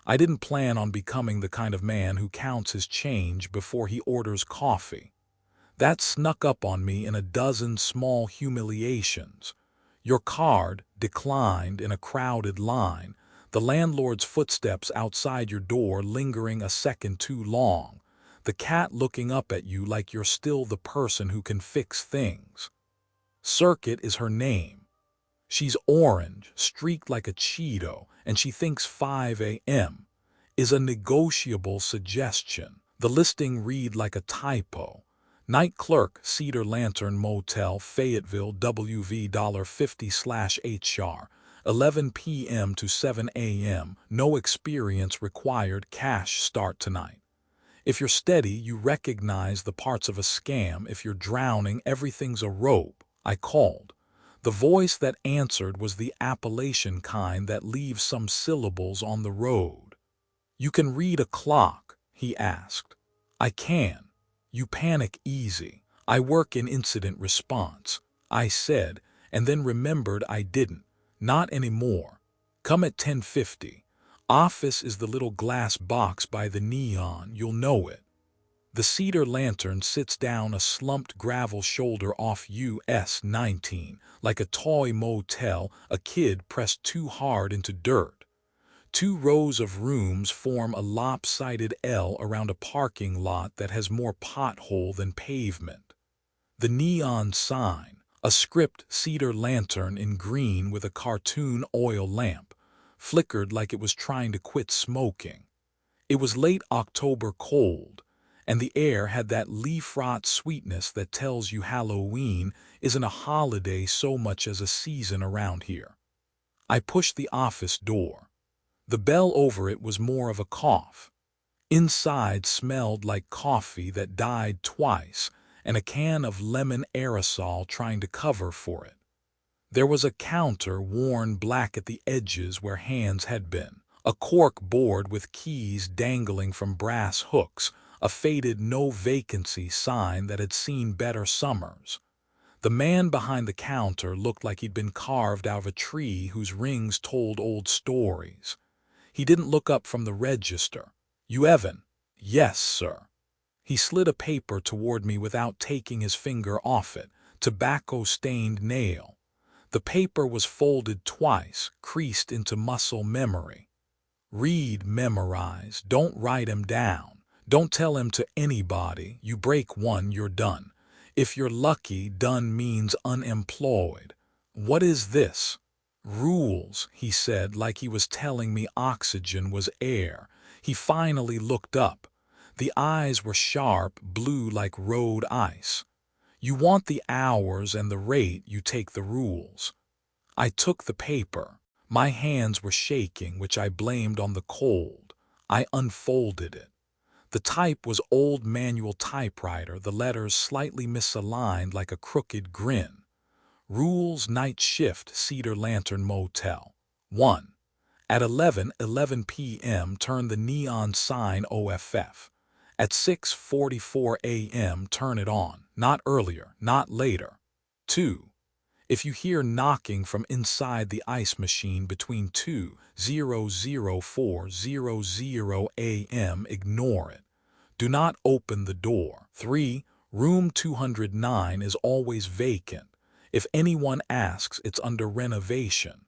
I didn't plan on becoming the kind of man who counts his change before he orders coffee. That snuck up on me in a dozen small humiliations. Your card declined in a crowded line, the landlord's footsteps outside your door lingering a second too long, the cat looking up at you like you're still the person who can fix things. Circuit is her name. She's orange, streaked like a Cheeto, and she thinks 5 a.m. is a negotiable suggestion. The listing read like a typo. Night Clerk, Cedar Lantern Motel, Fayetteville, WV $50/HR, 11 p.m. to 7 a.m., no experience required, cash start tonight. If you're steady, you recognize the parts of a scam. If you're drowning, everything's a rope. I called. The voice that answered was the Appalachian kind that leaves some syllables on the road. "You can read a clock?" he asked. "I can." "You panic easy. I work in incident response," I said, and then remembered I didn't. "Not anymore. Come at 10:50. Office is the little glass box by the neon, you'll know it." The Cedar Lantern sits down a slumped gravel shoulder off US 19, like a toy motel a kid pressed too hard into dirt. 2 rows of rooms form a lopsided L around a parking lot that has more pothole than pavement. The neon sign, a script Cedar Lantern in green with a cartoon oil lamp, flickered like it was trying to quit smoking. It was late October cold, and the air had that leaf-rot sweetness that tells you Halloween isn't a holiday so much as a season around here. I pushed the office door. The bell over it was more of a cough. Inside smelled like coffee that died twice and a can of lemon aerosol trying to cover for it. There was a counter worn black at the edges where hands had been, a cork board with keys dangling from brass hooks, a faded no vacancy sign that had seen better summers. The man behind the counter looked like he'd been carved out of a tree whose rings told old stories. He didn't look up from the register. "You Evan?" "Yes, sir." He slid a paper toward me without taking his finger off it, tobacco-stained nail. The paper was folded twice, creased into muscle memory. "Read, memorize, don't write 'em down. Don't tell 'em to anybody. You break one, you're done. If you're lucky, done means unemployed." "What is this?" "Rules," he said, like he was telling me oxygen was air. He finally looked up. The eyes were sharp, blue like road ice. "You want the hours and the rate, you take the rules." I took the paper. My hands were shaking, which I blamed on the cold. I unfolded it. The type was old manual typewriter, the letters slightly misaligned like a crooked grin. "Rules, night shift, Cedar Lantern Motel. 1. At 11 p.m. turn the neon sign OFF. At 6:44 a.m. turn it on, not earlier, not later. 2. If you hear knocking from inside the ice machine between 2:00–4:00 a.m., ignore it. Do not open the door. 3. Room 209 is always vacant. If anyone asks, it's under renovation.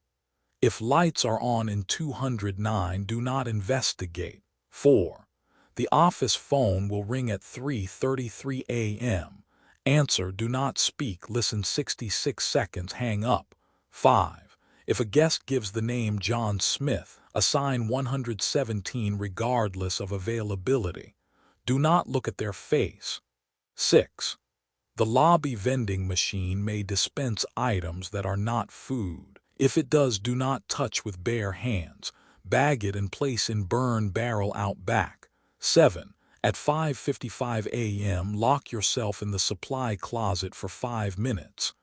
If lights are on in 209, do not investigate. 4. The office phone will ring at 3:33 a.m. Answer, do not speak, listen 66 seconds, hang up. 5. If a guest gives the name John Smith, assign 117 regardless of availability. Do not look at their face. 6. The lobby vending machine may dispense items that are not food. If it does, do not touch with bare hands. Bag it and place in burn barrel out back. 7. At 5:55 a.m., lock yourself in the supply closet for 5 minutes.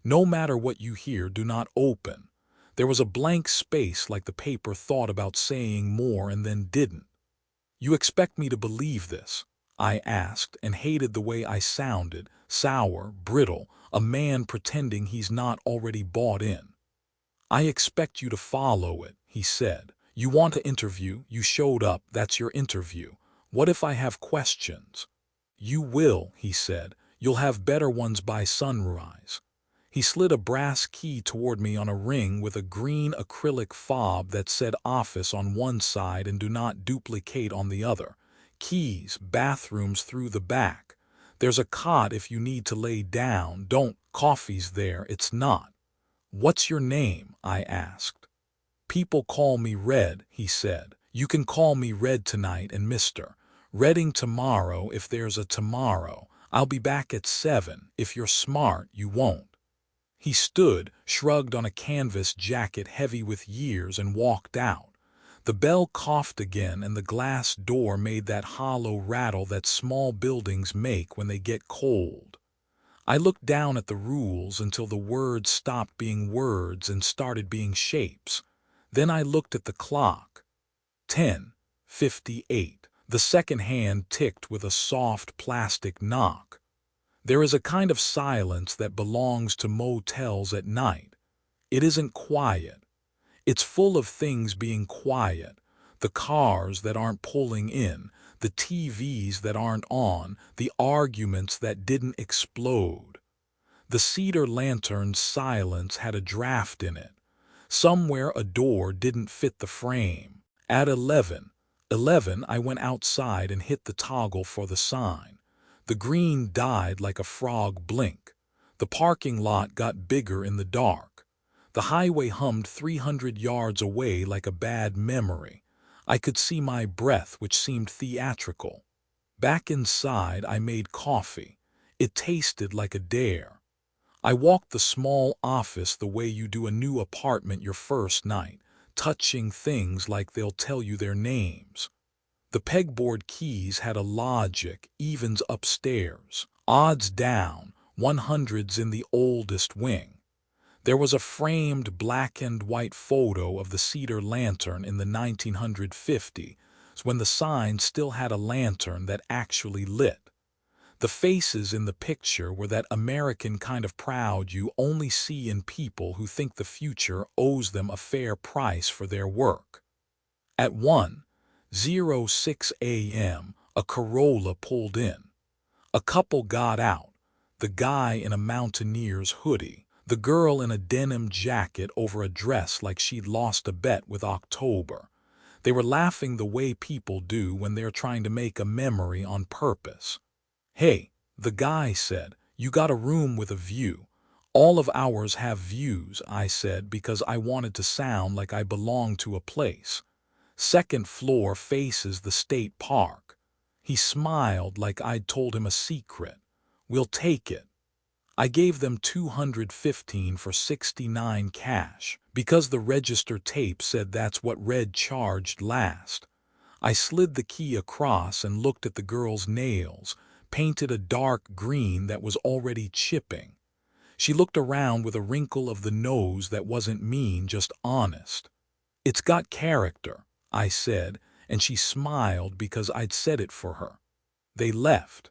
No matter what you hear, do not open. There was a blank space like the paper thought about saying more and then didn't. "You expect me to believe this?" I asked, and hated the way I sounded, sour, brittle, a man pretending he's not already bought in. "I expect you to follow it," he said. You want to interview, you showed up, that's your interview. What if I have questions? You will, he said. You'll have better ones by sunrise. He slid a brass key toward me on a ring with a green acrylic fob that said office on one side and do not duplicate on the other. Keys, bathrooms through the back. There's a cot if you need to lay down. Don't, coffee's there, it's not. What's your name? I asked. People call me Red, he said. You can call me Red tonight and Mr. Redding tomorrow if there's a tomorrow. I'll be back at 7. If you're smart, you won't. He stood, shrugged on a canvas jacket heavy with years, and walked out. The bell coughed again, and the glass door made that hollow rattle that small buildings make when they get cold. I looked down at the rules until the words stopped being words and started being shapes. Then I looked at the clock. 10:58. The second hand ticked with a soft plastic knock. There is a kind of silence that belongs to motels at night. It isn't quiet. It's full of things being quiet. The cars that aren't pulling in, the TVs that aren't on, the arguments that didn't explode. The Cedar Lantern's silence had a draft in it. Somewhere a door didn't fit the frame. At 11:11 I went outside and hit the toggle for the sign. The green died like a frog blink. The parking lot got bigger in the dark. The highway hummed 300 yards away like a bad memory. I could see my breath, which seemed theatrical. Back inside, I made coffee. It tasted like a dare. I walked the small office the way you do a new apartment your first night, touching things like they'll tell you their names. The pegboard keys had a logic, evens upstairs, odds down, 100s in the oldest wing. There was a framed black and white photo of the Cedar Lantern in the 1950s, when the sign still had a lantern that actually lit. The faces in the picture were that American kind of proud you only see in people who think the future owes them a fair price for their work. At 1:06 a.m., a Corolla pulled in. A couple got out, the guy in a mountaineer's hoodie, the girl in a denim jacket over a dress like she'd lost a bet with October. They were laughing the way people do when they're trying to make a memory on purpose. Hey, the guy said, you got a room with a view. All of ours have views, I said, because I wanted to sound like I belonged to a place. Second floor faces the state park. He smiled like I'd told him a secret. We'll take it. I gave them $215 for $69 cash, because the register tape said that's what Red charged last. I slid the key across and looked at the girl's nails, painted a dark green that was already chipping. She looked around with a wrinkle of the nose that wasn't mean, just honest. It's got character, I said, and she smiled because I'd said it for her. They left.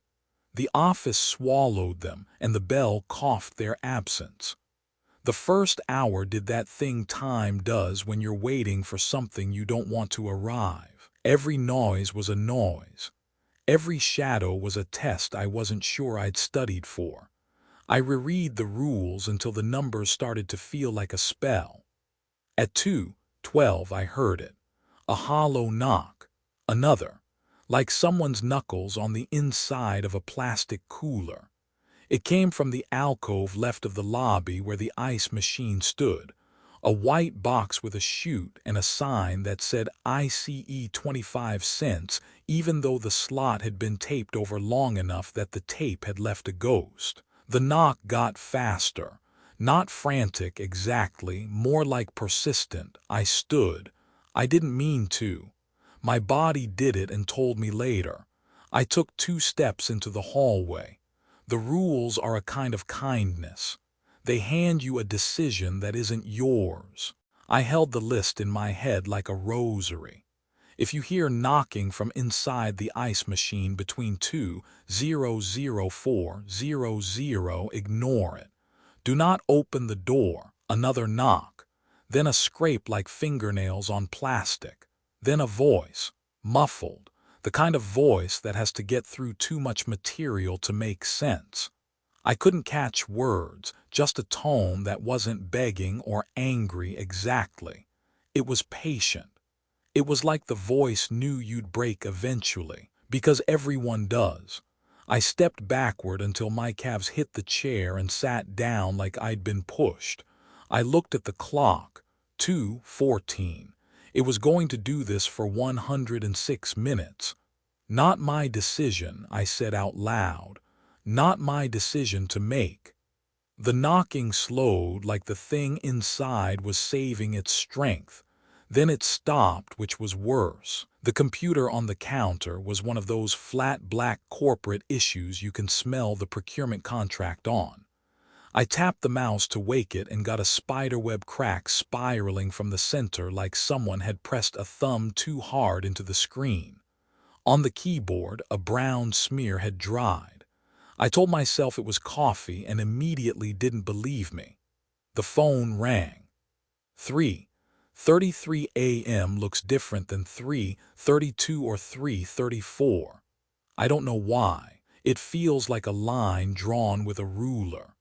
The office swallowed them, and the bell coughed their absence. The first hour did that thing time does when you're waiting for something you don't want to arrive. Every noise was a noise. Every shadow was a test I wasn't sure I'd studied for. I reread the rules until the numbers started to feel like a spell. At 2:12 I heard it. A hollow knock. Another. Like someone's knuckles on the inside of a plastic cooler. It came from the alcove left of the lobby where the ice machine stood. A white box with a chute and a sign that said ICE 25 cents, even though the slot had been taped over long enough that the tape had left a ghost. The knock got faster. Not frantic exactly, more like persistent. I stood. I didn't mean to. My body did it and told me later. I took 2 steps into the hallway. The rules are a kind of kindness. They hand you a decision that isn't yours. I held the list in my head like a rosary. If you hear knocking from inside the ice machine between 2:00–4:00, ignore it. Do not open the door. Another knock. then a scrape like fingernails on plastic, then a voice, muffled, the kind of voice that has to get through too much material to make sense. I couldn't catch words, just a tone that wasn't begging or angry exactly. It was patient. It was like the voice knew you'd break eventually, because everyone does. I stepped backward until my calves hit the chair and sat down like I'd been pushed. I looked at the clock. 2:14. It was going to do this for 106 minutes. Not my decision, I said out loud. Not my decision to make. The knocking slowed like the thing inside was saving its strength. Then it stopped, which was worse. The computer on the counter was one of those flat black corporate issues you can smell the procurement contract on. I tapped the mouse to wake it and got a spiderweb crack spiraling from the center like someone had pressed a thumb too hard into the screen. On the keyboard, a brown smear had dried. I told myself it was coffee and immediately didn't believe me. The phone rang. 3:33 a.m. looks different than 3:32 or 3:34. I don't know why. It feels like a line drawn with a ruler.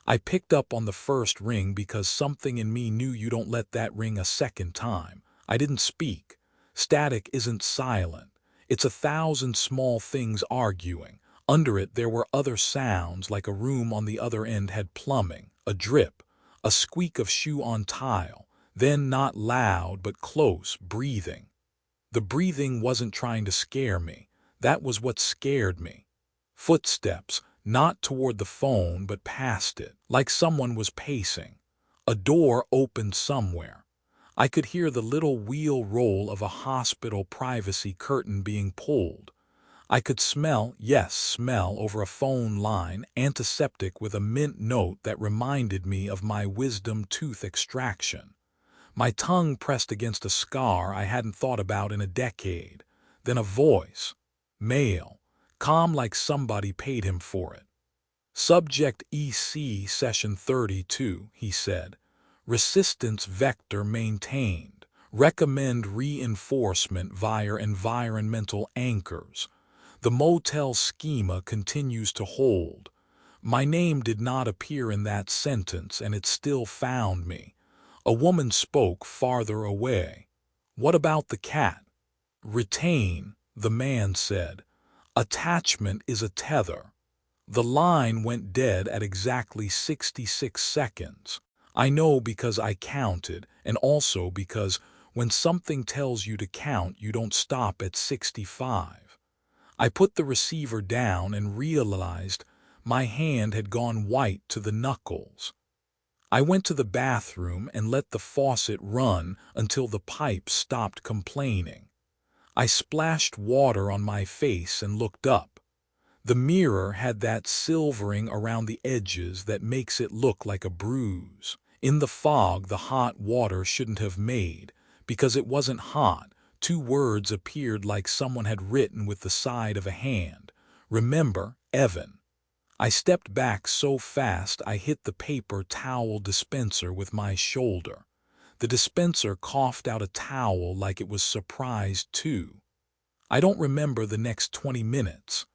I picked up on the first ring because something in me knew you don't let that ring a second time. I didn't speak. Static isn't silent. It's 1,000 small things arguing. Under it there were other sounds, like a room on the other end had plumbing, a drip, a squeak of shoe on tile, then not loud but close, breathing. The breathing wasn't trying to scare me. That was what scared me. Footsteps, not toward the phone but past it, like someone was pacing. A door opened somewhere. I could hear the little wheel roll of a hospital privacy curtain being pulled. I could smell, yes, smell over a phone line, antiseptic with a mint note that reminded me of my wisdom tooth extraction. My tongue pressed against a scar I hadn't thought about in a decade. Then a voice. Male. Calm like somebody paid him for it. Subject EC Session 32, he said. Resistance vector maintained. Recommend reinforcement via environmental anchors. The motel schema continues to hold. My name did not appear in that sentence, and it still found me. A woman spoke farther away. What about the cat? Retain, the man said. Attachment is a tether. The line went dead at exactly 66 seconds. I know because I counted, and also because when something tells you to count, you don't stop at 65. I put the receiver down and realized my hand had gone white to the knuckles. I went to the bathroom and let the faucet run until the pipe stopped complaining. I splashed water on my face and looked up. The mirror had that silvering around the edges that makes it look like a bruise. In the fog the hot water shouldn't have made, because it wasn't hot. 2 words appeared like someone had written with the side of a hand. Remember, Evan. I stepped back so fast I hit the paper towel dispenser with my shoulder. The dispenser coughed out a towel like it was surprised too. I don't remember the next 20 minutes.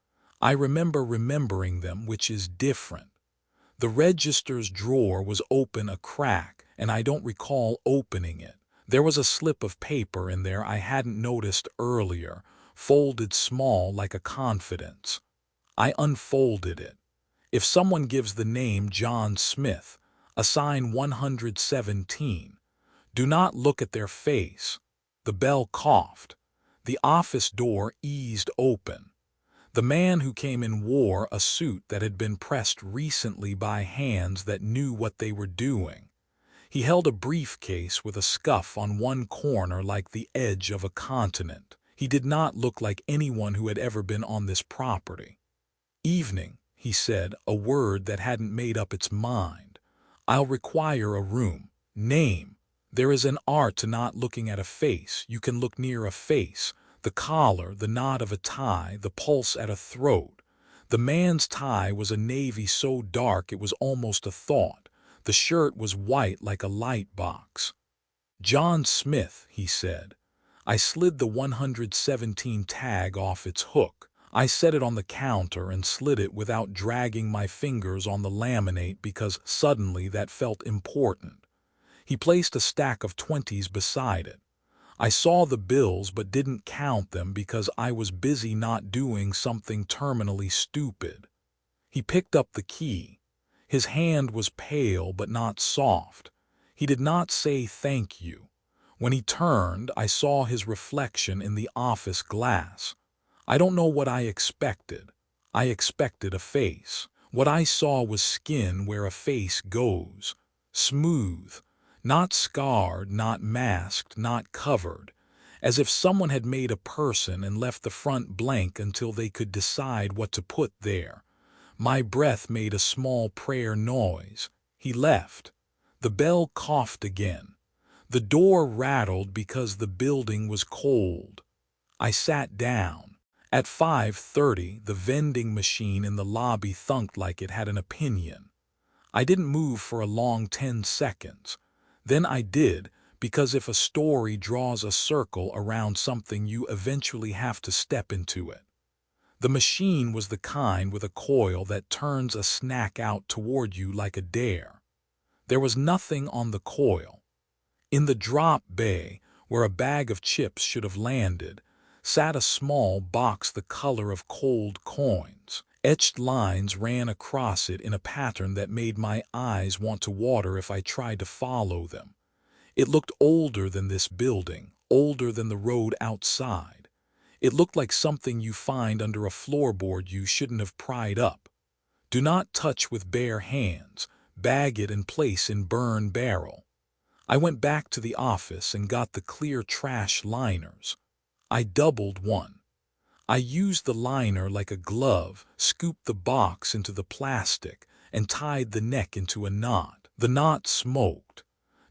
I remember remembering them, which is different. The register's drawer was open a crack, and I don't recall opening it. There was a slip of paper in there I hadn't noticed earlier, folded small like a confidence. I unfolded it. If someone gives the name John Smith, assign 117. Do not look at their face. The bell coughed. The office door eased open. The man who came in wore a suit that had been pressed recently by hands that knew what they were doing. He held a briefcase with a scuff on one corner like the edge of a continent. He did not look like anyone who had ever been on this property. Evening, he said, a word that hadn't made up its mind. I'll require a room. Name. There is an art to not looking at a face. You can look near a face. The collar, the knot of a tie, the pulse at a throat. The man's tie was a navy so dark it was almost a thought. The shirt was white like a light box. "John Smith," he said. I slid the 117 tag off its hook. I set it on the counter and slid it without dragging my fingers on the laminate because suddenly that felt important. He placed a stack of 20s beside it. I saw the bills but didn't count them because I was busy not doing something terminally stupid. He picked up the key. His hand was pale but not soft. He did not say thank you. When he turned, I saw his reflection in the office glass. I don't know what I expected. I expected a face. What I saw was skin where a face goes. Smooth. Not scarred, not masked, not covered. As if someone had made a person and left the front blank until they could decide what to put there. My breath made a small prayer noise. He left. The bell coughed again. The door rattled because the building was cold. I sat down. At 5:30, the vending machine in the lobby thunked like it had an opinion. I didn't move for a long 10 seconds. Then I did, because if a story draws a circle around something, you eventually have to step into it. The machine was the kind with a coil that turns a snack out toward you like a dare. There was nothing on the coil. In the drop bay, where a bag of chips should have landed, sat a small box the color of cold coins. Etched lines ran across it in a pattern that made my eyes want to water if I tried to follow them. It looked older than this building, older than the road outside. It looked like something you find under a floorboard you shouldn't have pried up. Do not touch with bare hands. Bag it and place in burn barrel. I went back to the office and got the clear trash liners. I doubled one. I used the liner like a glove, scooped the box into the plastic, and tied the neck into a knot. The knot smoked.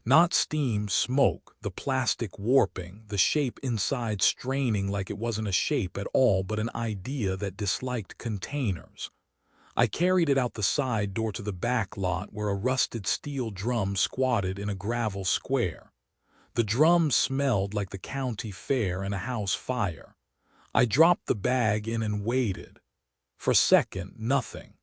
Not steam smoke, the plastic warping, the shape inside straining like it wasn't a shape at all but an idea that disliked containers. I carried it out the side door to the back lot where a rusted steel drum squatted in a gravel square. The drum smelled like the county fair and a house fire. I dropped the bag in and waited. For a second, nothing.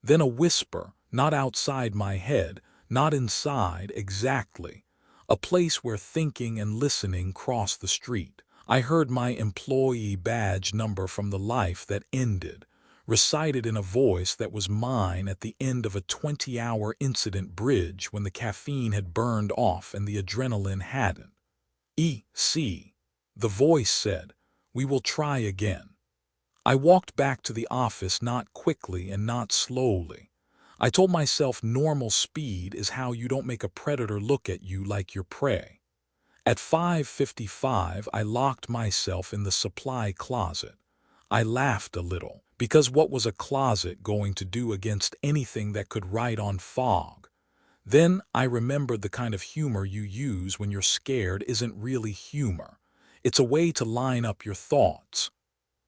Then a whisper, not outside my head, not inside exactly, a place where thinking and listening crossed the street. I heard my employee badge number from the life that ended, recited in a voice that was mine at the end of a 20-hour incident bridge when the caffeine had burned off and the adrenaline hadn't. "E.C." The voice said, "We will try again." I walked back to the office not quickly and not slowly. I told myself normal speed is how you don't make a predator look at you like your prey. At 5:55, I locked myself in the supply closet. I laughed a little, because what was a closet going to do against anything that could write on fog? Then I remembered the kind of humor you use when you're scared isn't really humor. It's a way to line up your thoughts.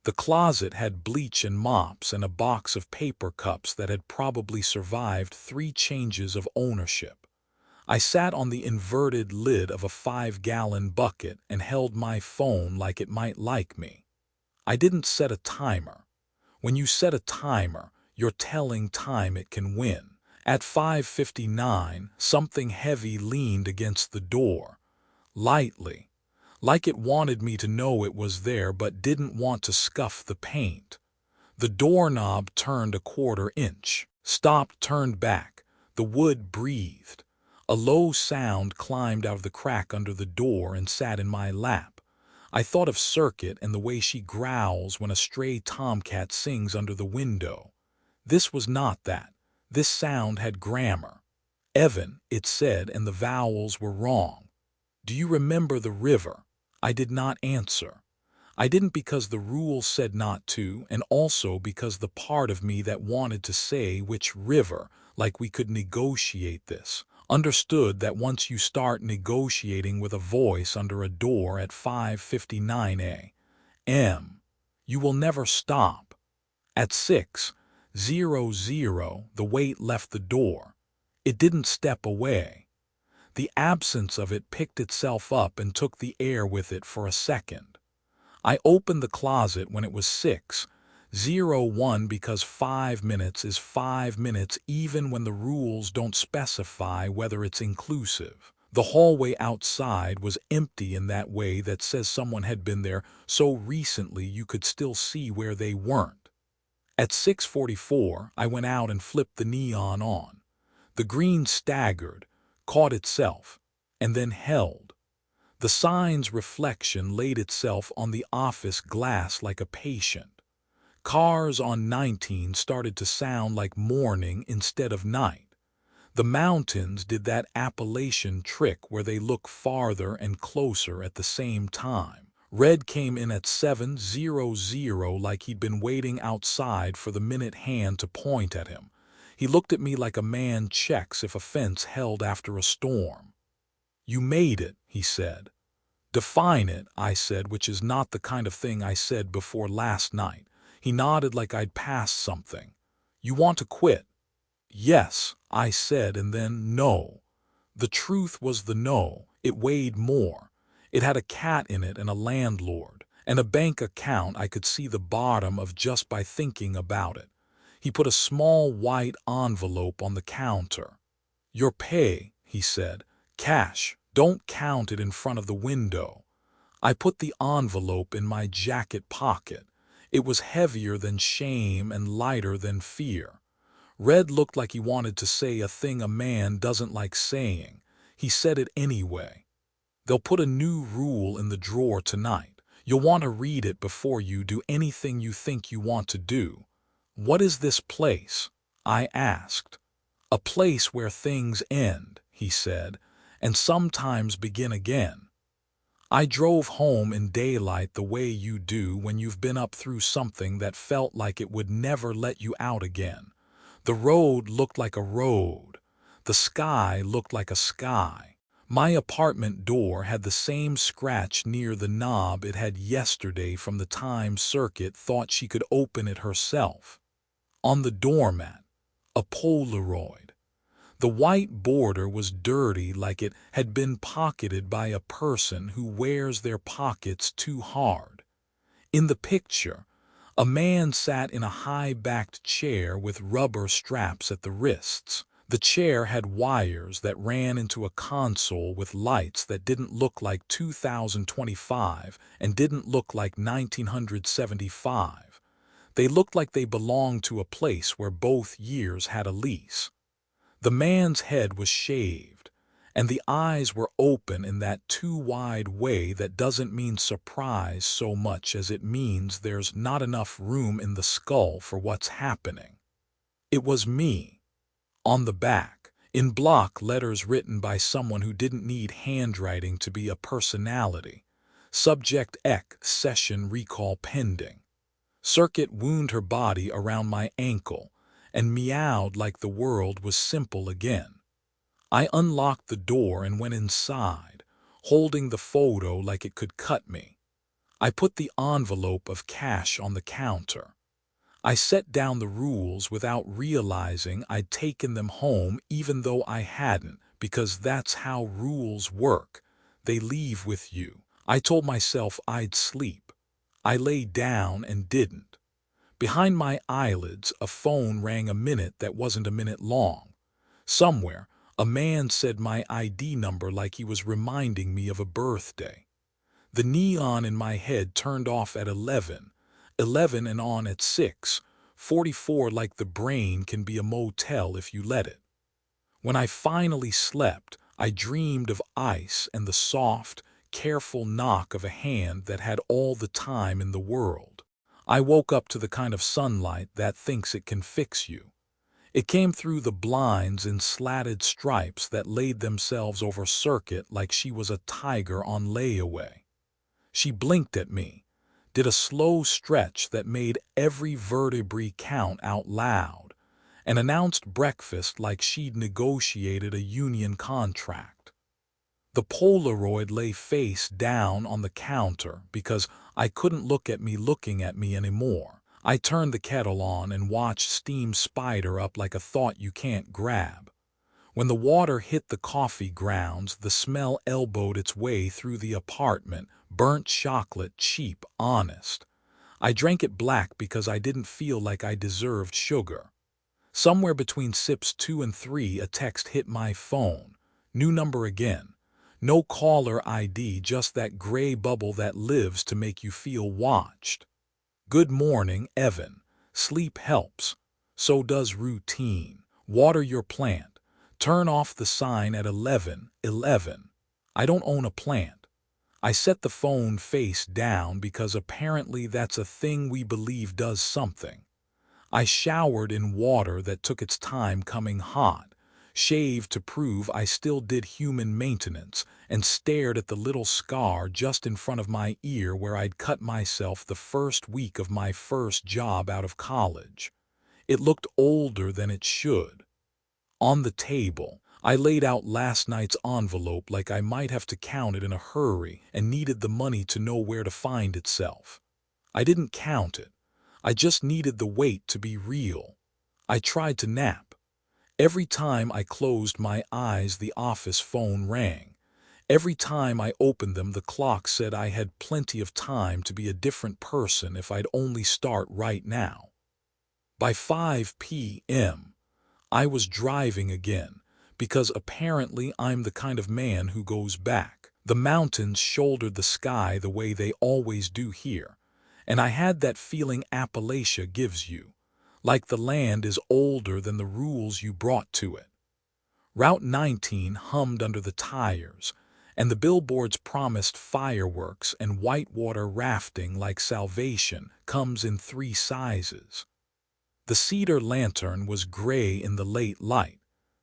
The closet had bleach and mops and a box of paper cups that had probably survived 3 changes of ownership. I sat on the inverted lid of a 5-gallon bucket and held my phone like it might like me. I didn't set a timer. When you set a timer, you're telling time it can win. At 5:59, something heavy leaned against the door, lightly, like it wanted me to know it was there but didn't want to scuff the paint. The doorknob turned a 1/4 inch, stopped, turned back. The wood breathed. A low sound climbed out of the crack under the door and sat in my lap. I thought of Circuit and the way she growls when a stray tomcat sings under the window. This was not that. This sound had grammar. "Evan," it said, and the vowels were wrong. "Do you remember the river?" I did not answer. I didn't because the rule said not to, and also because the part of me that wanted to say which river, like we could negotiate this, understood that once you start negotiating with a voice under a door at 5:59 a.m., you will never stop. At 6:00, the weight left the door. It didn't step away. The absence of it picked itself up and took the air with it for a second. I opened the closet when it was 6:01 because 5 minutes is 5 minutes even when the rules don't specify whether it's inclusive. The hallway outside was empty in that way that says someone had been there so recently you could still see where they weren't. At 6:44, I went out and flipped the neon on. The green staggered, caught itself, and then held. The sign's reflection laid itself on the office glass like a patient. Cars on 19 started to sound like morning instead of night. The mountains did that Appalachian trick where they look farther and closer at the same time. Red came in at 7:00 like he'd been waiting outside for the minute hand to point at him. He looked at me like a man checks if a fence held after a storm. "You made it," he said. "Define it," I said, which is not the kind of thing I said before last night. He nodded like I'd passed something. "You want to quit?" "Yes," I said, and then no. The truth was the no. It weighed more. It had a cat in it and a landlord, and a bank account I could see the bottom of just by thinking about it. He put a small white envelope on the counter. "Your pay," he said. "Cash. Don't count it in front of the window." I put the envelope in my jacket pocket. It was heavier than shame and lighter than fear. Red looked like he wanted to say a thing a man doesn't like saying. He said it anyway. "They'll put a new rule in the drawer tonight. You'll want to read it before you do anything you think you want to do." "What is this place?" I asked. "A place where things end," he said, "and sometimes begin again." I drove home in daylight the way you do when you've been up through something that felt like it would never let you out again. The road looked like a road. The sky looked like a sky. My apartment door had the same scratch near the knob it had yesterday from the time Circuit thought she could open it herself. On the doormat, a Polaroid. The white border was dirty like it had been pocketed by a person who wears their pockets too hard. In the picture, a man sat in a high-backed chair with rubber straps at the wrists. The chair had wires that ran into a console with lights that didn't look like 2025 and didn't look like 1975. They looked like they belonged to a place where both years had a lease. The man's head was shaved, and the eyes were open in that too-wide way that doesn't mean surprise so much as it means there's not enough room in the skull for what's happening. It was me. On the back, in block letters written by someone who didn't need handwriting to be a personality. Subject Ek, session recall pending. Circuit wound her body around my ankle and meowed like the world was simple again. I unlocked the door and went inside, holding the photo like it could cut me. I put the envelope of cash on the counter. I set down the rules without realizing I'd taken them home even though I hadn't, because that's how rules work. They leave with you. I told myself I'd sleep. I lay down and didn't. Behind my eyelids, a phone rang a minute that wasn't a minute long. Somewhere, a man said my ID number like he was reminding me of a birthday. The neon in my head turned off at 11 and on at 6:44 like the brain can be a motel if you let it. When I finally slept, I dreamed of ice and the soft, careful knock of a hand that had all the time in the world. I woke up to the kind of sunlight that thinks it can fix you. It came through the blinds in slatted stripes that laid themselves over Circuit like she was a tiger on layaway. She blinked at me, did a slow stretch that made every vertebrae count out loud, and announced breakfast like she'd negotiated a union contract. The Polaroid lay face down on the counter because I couldn't look at me looking at me anymore. I turned the kettle on and watched steam spider up like a thought you can't grab. When the water hit the coffee grounds, the smell elbowed its way through the apartment, burnt chocolate, cheap, honest. I drank it black because I didn't feel like I deserved sugar. Somewhere between sips 2 and 3, a text hit my phone. New number again. No caller ID, just that gray bubble that lives to make you feel watched. Good morning, Evan. Sleep helps. So does routine. Water your plant. Turn off the sign at 11:11. I don't own a plant. I set the phone face down because apparently that's a thing we believe does something. I showered in water that took its time coming hot, shaved to prove I still did human maintenance, and stared at the little scar just in front of my ear where I'd cut myself the first week of my first job out of college. It looked older than it should. On the table, I laid out last night's envelope like I might have to count it in a hurry and needed the money to know where to find itself. I didn't count it. I just needed the weight to be real. I tried to nap. Every time I closed my eyes, the office phone rang. Every time I opened them, the clock said I had plenty of time to be a different person if I'd only start right now. By 5 p.m., I was driving again, because apparently I'm the kind of man who goes back. The mountains shouldered the sky the way they always do here, and I had that feeling Appalachia gives you, like the land is older than the rules you brought to it. Route 19 hummed under the tires, and the billboards promised fireworks and whitewater rafting like salvation comes in 3 sizes. The Cedar Lantern was gray in the late light,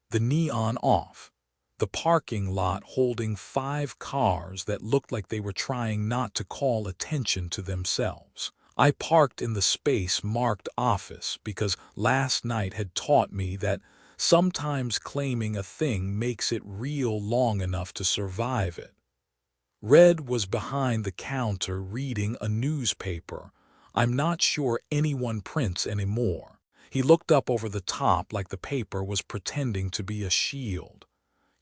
the neon off, the parking lot holding 5 cars that looked like they were trying not to call attention to themselves. I parked in the space marked office because last night had taught me that sometimes claiming a thing makes it real long enough to survive it. Red was behind the counter reading a newspaper I'm not sure anyone prints anymore. He looked up over the top like the paper was pretending to be a shield.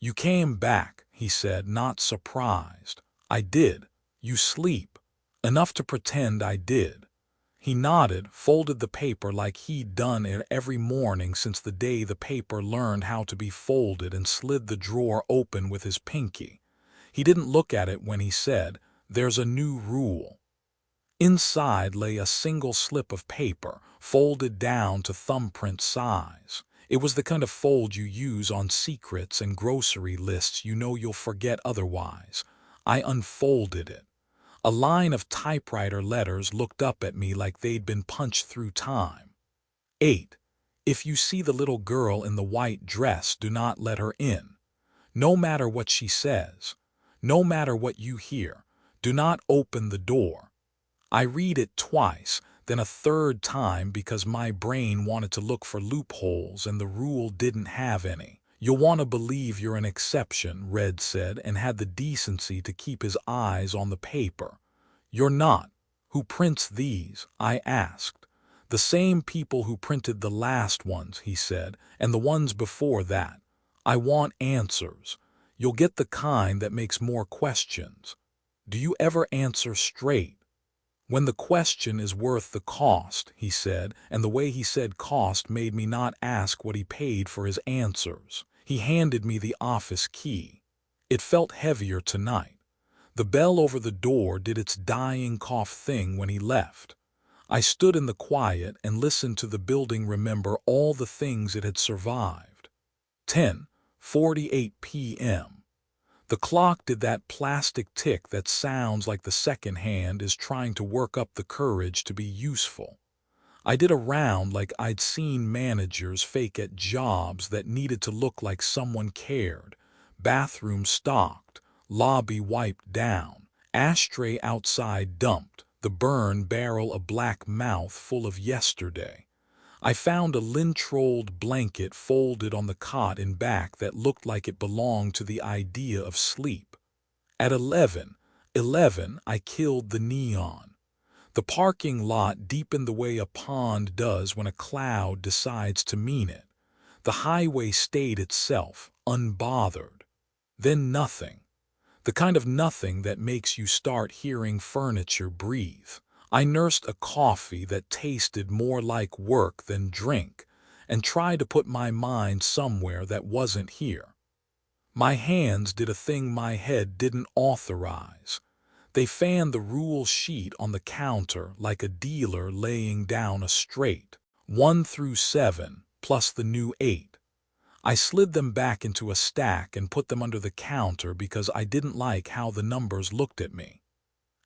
"You came back," he said, not surprised. "I did. You sleep. Enough to pretend I did." He nodded, folded the paper like he'd done it every morning since the day the paper learned how to be folded, and slid the drawer open with his pinky. He didn't look at it when he said, "There's a new rule." Inside lay a single slip of paper, folded down to thumbprint size. It was the kind of fold you use on secrets and grocery lists you know you'll forget otherwise. I unfolded it. A line of typewriter letters looked up at me like they'd been punched through time. 8. If you see the little girl in the white dress, do not let her in. No matter what she says, no matter what you hear, do not open the door. I read it twice, then a third time because my brain wanted to look for loopholes and the rule didn't have any. "You'll want to believe you're an exception," Red said, and had the decency to keep his eyes on the paper. "You're not. Who prints these?" I asked. "The same people who printed the last ones," he said, "and the ones before that. I want answers. You'll get the kind that makes more questions. Do you ever answer straight?" "When the question is worth the cost," he said, and the way he said cost made me not ask what he paid for his answers. He handed me the office key. It felt heavier tonight. The bell over the door did its dying cough thing when he left. I stood in the quiet and listened to the building remember all the things it had survived. 10:48 p.m. The clock did that plastic tick that sounds like the second hand is trying to work up the courage to be useful. I did a round like I'd seen managers fake at jobs that needed to look like someone cared. Bathroom stocked, lobby wiped down, ashtray outside dumped, the burn barrel a black mouth full of yesterday. I found a lint-rolled blanket folded on the cot in back that looked like it belonged to the idea of sleep. At 11:11, I killed the neon. The parking lot deepened the way a pond does when a cloud decides to mean it. The highway stayed itself, unbothered. Then nothing. The kind of nothing that makes you start hearing furniture breathe. I nursed a coffee that tasted more like work than drink, and tried to put my mind somewhere that wasn't here. My hands did a thing my head didn't authorize. They fanned the rule sheet on the counter like a dealer laying down a straight 1 through 7, plus the new 8. I slid them back into a stack and put them under the counter because I didn't like how the numbers looked at me.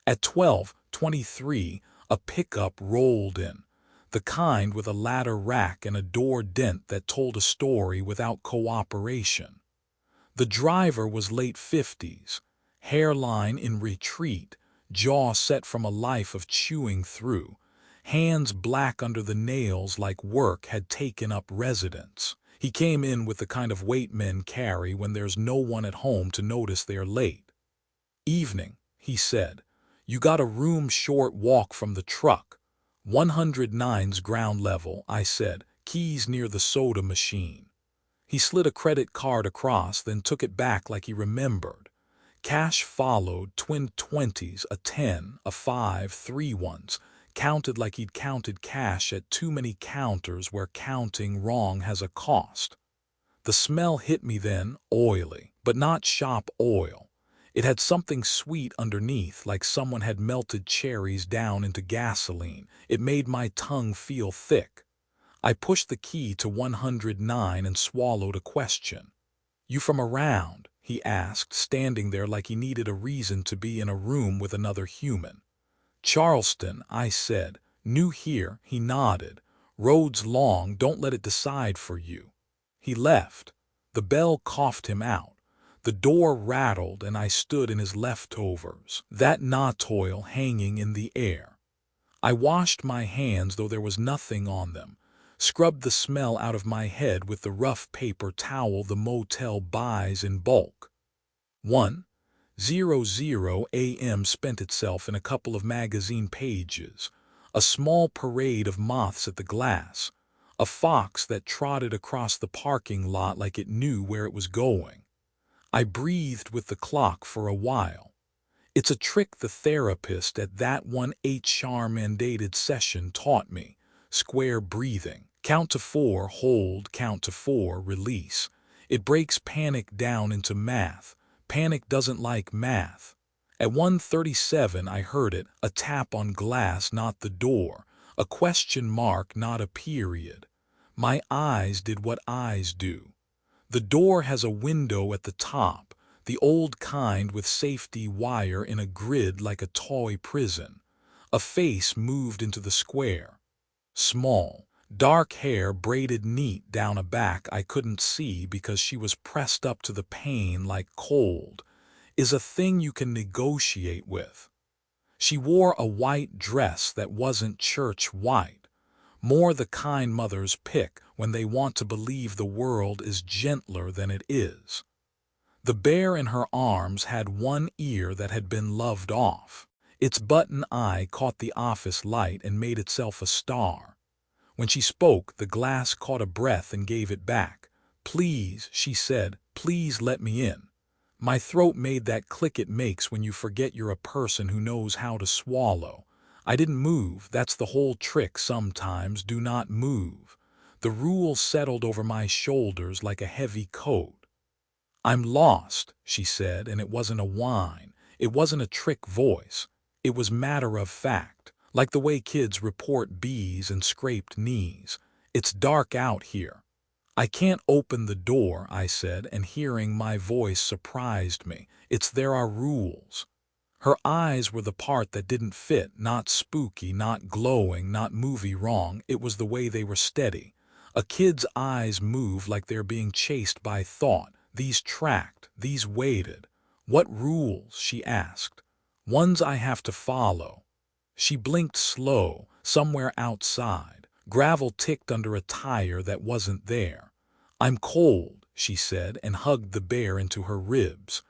At 12:23, a pickup rolled in, the kind with a ladder rack and a door dent that told a story without cooperation. The driver was late 50s, hairline in retreat, jaw set from a life of chewing through, hands black under the nails like work had taken up residence. He came in with the kind of weight men carry when there's no one at home to notice they're late. "Evening," he said. "You got a room short walk from the truck." "109's ground level," I said. "Keys near the soda machine." He slid a credit card across, then took it back like he remembered. Cash followed, twin 20s, a 10, a 5, 3 ones. Counted like he'd counted cash at too many counters where counting wrong has a cost. The smell hit me then, oily, but not shop oil. It had something sweet underneath, like someone had melted cherries down into gasoline. It made my tongue feel thick. I pushed the key to 109 and swallowed a question. "You from around?" he asked, standing there like he needed a reason to be in a room with another human. "Charleston," I said. "New here," he nodded. "Road's long, don't let it decide for you." He left. The bell coughed him out. The door rattled and I stood in his leftovers, that knot oil hanging in the air. I washed my hands though there was nothing on them, scrubbed the smell out of my head with the rough paper towel the motel buys in bulk. 1:00 a.m. spent itself in a couple of magazine pages, a small parade of moths at the glass, a fox that trotted across the parking lot like it knew where it was going. I breathed with the clock for a while. It's a trick the therapist at that one HR-mandated session taught me, square breathing. Count to 4, hold, count to 4, release. It breaks panic down into math. Panic doesn't like math. At 1:37 I heard it, a tap on glass, not the door, a question mark, not a period. My eyes did what eyes do. The door has a window at the top, the old kind with safety wire in a grid like a toy prison. A face moved into the square. Small, dark hair braided neat down a back I couldn't see because she was pressed up to the pane like cold, is a thing you can negotiate with. She wore a white dress that wasn't church white, more the kind mothers pick when they want to believe the world is gentler than it is. The bear in her arms had one ear that had been loved off. Its button eye caught the office light and made itself a star. When she spoke, the glass caught a breath and gave it back. "Please," she said, "please let me in." My throat made that click it makes when you forget you're a person who knows how to swallow. I didn't move, that's the whole trick sometimes, do not move. The rule settled over my shoulders like a heavy coat. "I'm lost," she said, and it wasn't a whine. It wasn't a trick voice. It was matter of fact. Like the way kids report bees and scraped knees. "It's dark out here." "I can't open the door," I said, and hearing my voice surprised me. There are rules." Her eyes were the part that didn't fit, not spooky, not glowing, not movie wrong. It was the way they were steady. A kid's eyes move like they're being chased by thought. These tracked, these waited. "What rules?" she asked. "Ones I have to follow." She blinked slow, somewhere outside. Gravel ticked under a tire that wasn't there. "I'm cold," she said, and hugged the bear into her ribs.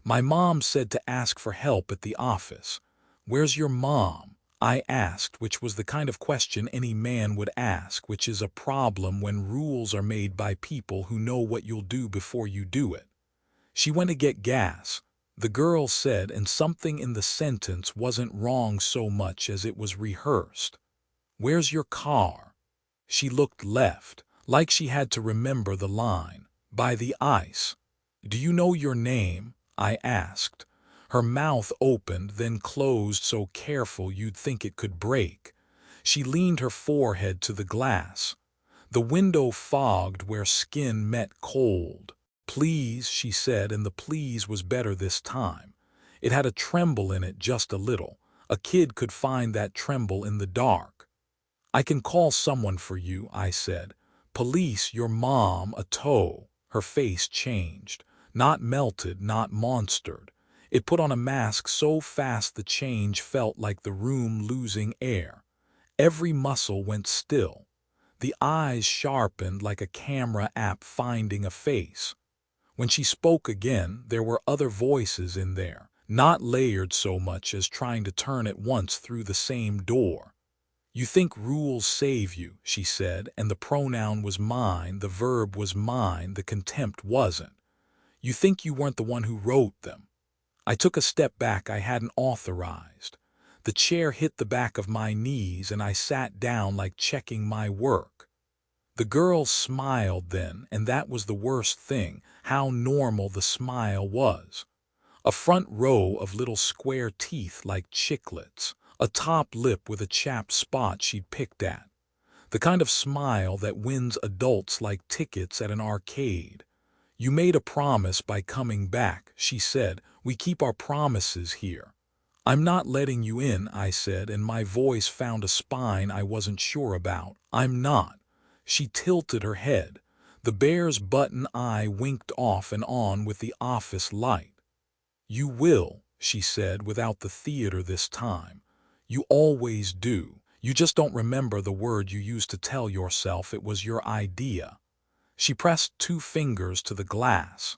"My mom said to ask for help at the office." "Where's your mom?" I asked, which was the kind of question any man would ask, which is a problem when rules are made by people who know what you'll do before you do it. She went to get gas, the girl said, and something in the sentence wasn't wrong so much as it was rehearsed. Where's your car? She looked left, like she had to remember the line. By the ice. Do you know your name? I asked. Her mouth opened, then closed so careful you'd think it could break. She leaned her forehead to the glass. The window fogged where skin met cold. Please, she said, and the please was better this time. It had a tremble in it, just a little. A kid could find that tremble in the dark. I can call someone for you, I said. Police, your mom, a tow. Her face changed. Not melted, not monstered. It put on a mask so fast the change felt like the room losing air. Every muscle went still. The eyes sharpened like a camera app finding a face. When she spoke again, there were other voices in there, not layered so much as trying to turn at once through the same door. You think rules save you, she said, and the pronoun was mine, the verb was mine, the contempt wasn't. You think you weren't the one who wrote them. I took a step back I hadn't authorized. The chair hit the back of my knees and I sat down like checking my work. The girl smiled then, and that was the worst thing, how normal the smile was. A front row of little square teeth like chiclets, a top lip with a chapped spot she'd picked at. The kind of smile that wins adults like tickets at an arcade. You made a promise by coming back, she said. We keep our promises here. I'm not letting you in, I said, and my voice found a spine I wasn't sure about. I'm not. She tilted her head. The bear's button eye winked off and on with the office light. You will, she said, without the theater this time. You always do. You just don't remember the word you used to tell yourself it was your idea. She pressed 2 fingers to the glass.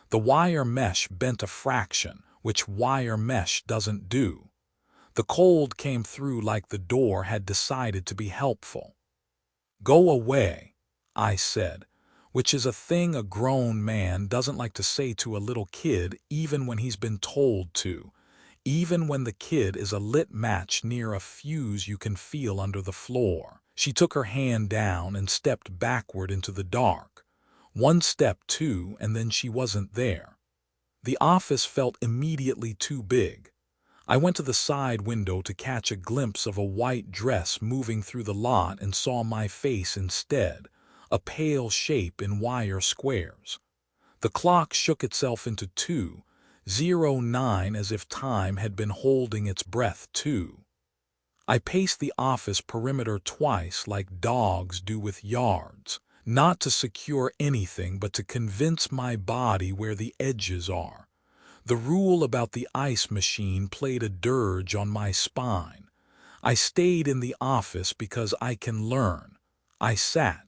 The wire mesh bent a fraction, which wire mesh doesn't do. The cold came through like the door had decided to be helpful. Go away, I said, which is a thing a grown man doesn't like to say to a little kid even when he's been told to, even when the kid is a lit match near a fuse you can feel under the floor. She took her hand down and stepped backward into the dark. 1 step, 2, and then she wasn't there. The office felt immediately too big. I went to the side window to catch a glimpse of a white dress moving through the lot and saw my face instead, a pale shape in wire squares. The clock shook itself into 2:09 as if time had been holding its breath too. I paced the office perimeter twice like dogs do with yards, not to secure anything but to convince my body where the edges are. The rule about the ice machine played a dirge on my spine. I stayed in the office because I can learn. I sat.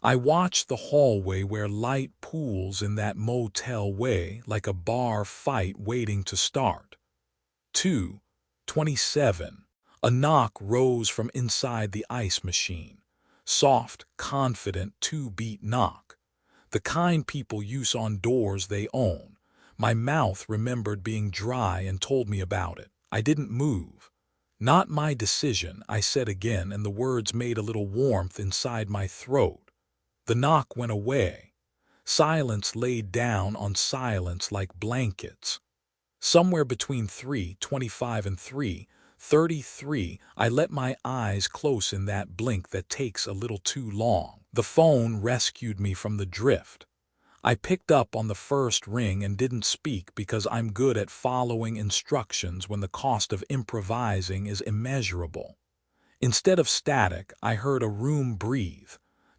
I watched the hallway where light pools in that motel way like a bar fight waiting to start. 2:27. A knock rose from inside the ice machine. Soft, confident 2-beat knock. The kind people use on doors they own. My mouth remembered being dry and told me about it. I didn't move. Not my decision, I said again, and the words made a little warmth inside my throat. The knock went away. Silence laid down on silence like blankets. Somewhere between 3:25 and 3:33, I let my eyes close in that blink that takes a little too long. The phone rescued me from the drift. I picked up on the first ring and didn't speak because I'm good at following instructions when the cost of improvising is immeasurable. Instead of static, I heard a room breathe.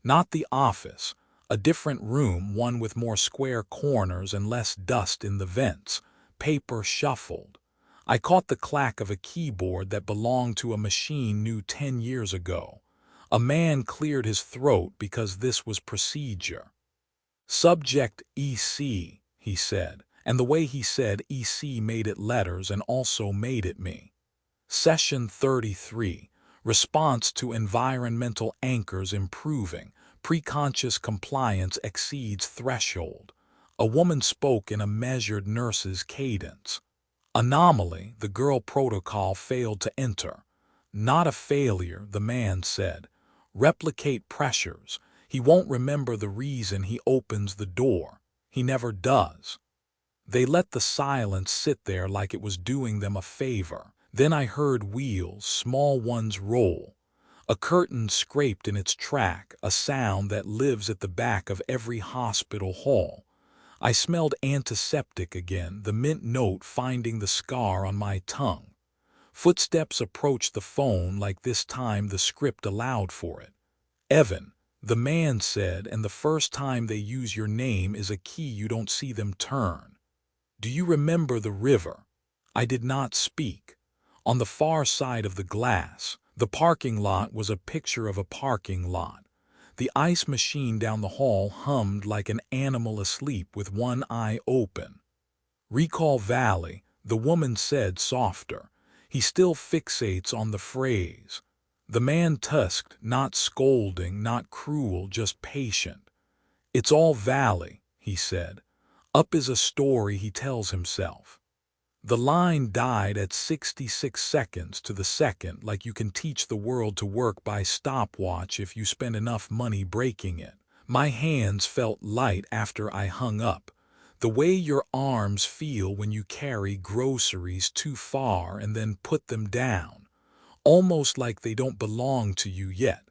Not the office, a different room, one with more square corners and less dust in the vents. Paper shuffled. I caught the clack of a keyboard that belonged to a machine new 10 years ago. A man cleared his throat because this was procedure. Subject EC, he said, and the way he said EC made it letters and also made it me. Session 33. Response to environmental anchors improving. Preconscious compliance exceeds threshold. A woman spoke in a measured nurse's cadence. Anomaly, the girl protocol failed to enter. Not a failure, the man said. Replicate pressures. He won't remember the reason he opens the door. He never does. They let the silence sit there like it was doing them a favor. Then I heard wheels, small ones, roll. A curtain scraped in its track, a sound that lives at the back of every hospital hall. I smelled antiseptic again, the mint note finding the scar on my tongue. Footsteps approached the phone like this time the script allowed for it. Evan, the man said, and the first time they use your name is a key you don't see them turn. Do you remember the river? I did not speak. On the far side of the glass, the parking lot was a picture of a parking lot. The ice machine down the hall hummed like an animal asleep with one eye open. Recall Valley, the woman said softer. He still fixates on the phrase. The man tusked, not scolding, not cruel, just patient. It's all Valley, he said. Up is a story he tells himself. The line died at 66 seconds to the second, like you can teach the world to work by stopwatch if you spend enough money breaking it. My hands felt light after I hung up. The way your arms feel when you carry groceries too far and then put them down. Almost like they don't belong to you yet.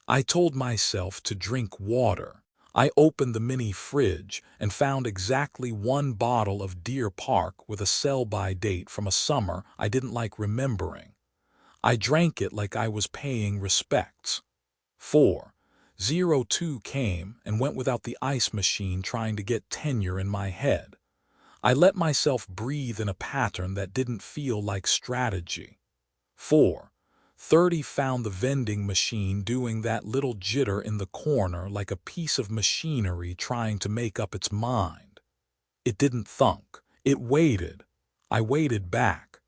I told myself to drink water. I opened the mini fridge and found exactly one bottle of Deer Park with a sell-by date from a summer I didn't like remembering. I drank it like I was paying respects. 4:02 came and went without the ice machine trying to get tenure in my head. I let myself breathe in a pattern that didn't feel like strategy. 4:30 found the vending machine doing that little jitter in the corner like a piece of machinery trying to make up its mind. It didn't thunk. It waited. I waited back.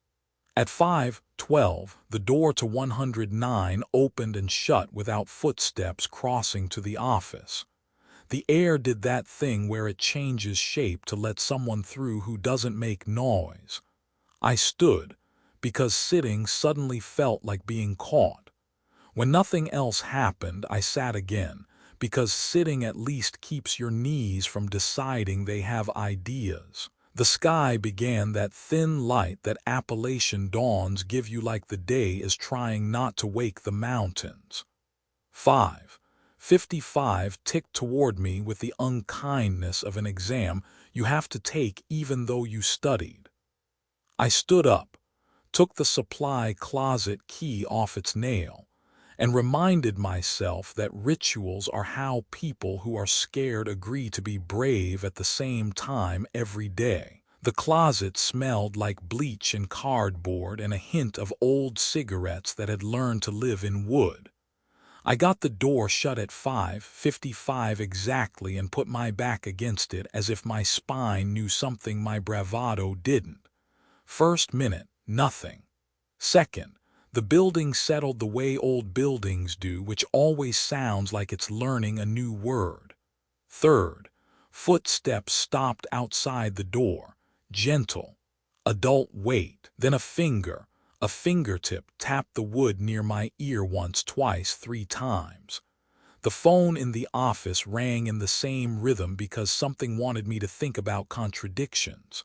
At 5:12, the door to 109 opened and shut without footsteps crossing to the office. The air did that thing where it changes shape to let someone through who doesn't make noise. I stood, because sitting suddenly felt like being caught. When nothing else happened, I sat again, because sitting at least keeps your knees from deciding they have ideas. The sky began that thin light that Appalachian dawns give you like the day is trying not to wake the mountains. 5:55 ticked toward me with the unkindness of an exam you have to take even though you studied. I stood up, took the supply closet key off its nail, and reminded myself that rituals are how people who are scared agree to be brave at the same time every day. The closet smelled like bleach and cardboard and a hint of old cigarettes that had learned to live in wood. I got the door shut at 5:55 exactly and put my back against it as if my spine knew something my bravado didn't. First minute, nothing. Second, the building settled the way old buildings do, which always sounds like it's learning a new word. Third, footsteps stopped outside the door, gentle, adult weight. Then a fingertip tapped the wood near my ear once, twice, 3 times. The phone in the office rang in the same rhythm because something wanted me to think about contradictions.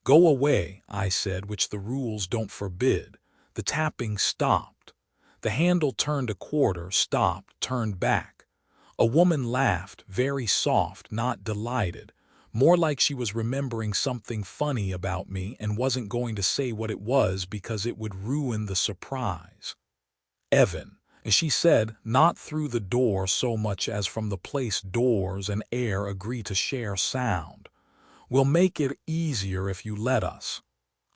Go away, I said, which the rules don't forbid. The tapping stopped. The handle turned a quarter, stopped, turned back. A woman laughed, very soft, not delighted, more like she was remembering something funny about me and wasn't going to say what it was because it would ruin the surprise. Evan, she said, not through the door so much as from the place doors and air agree to share sound. We'll make it easier if you let us.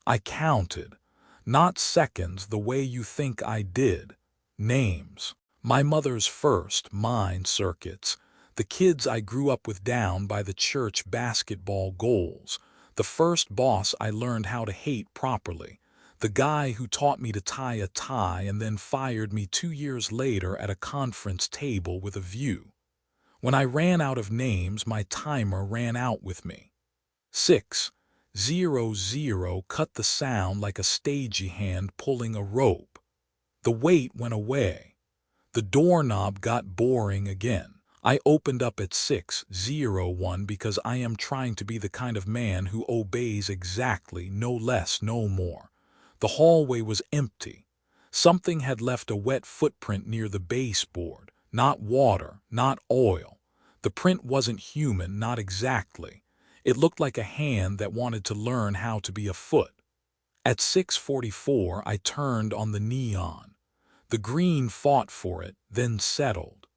I counted. Not seconds the way you think I did. Names. My mother's first, mine circuits. The kids I grew up with down by the church basketball goals. The first boss I learned how to hate properly. The guy who taught me to tie a tie and then fired me 2 years later at a conference table with a view. When I ran out of names, my timer ran out with me. 600 cut the sound like a stagey hand pulling a rope. The weight went away. The doorknob got boring again. I opened up at 601 because I am trying to be the kind of man who obeys exactly, no less, no more. The hallway was empty. Something had left a wet footprint near the baseboard. Not water, not oil. The print wasn't human, not exactly. It looked like a hand that wanted to learn how to be a foot. At 6:44, I turned on the neon. The green fought for it, then settled.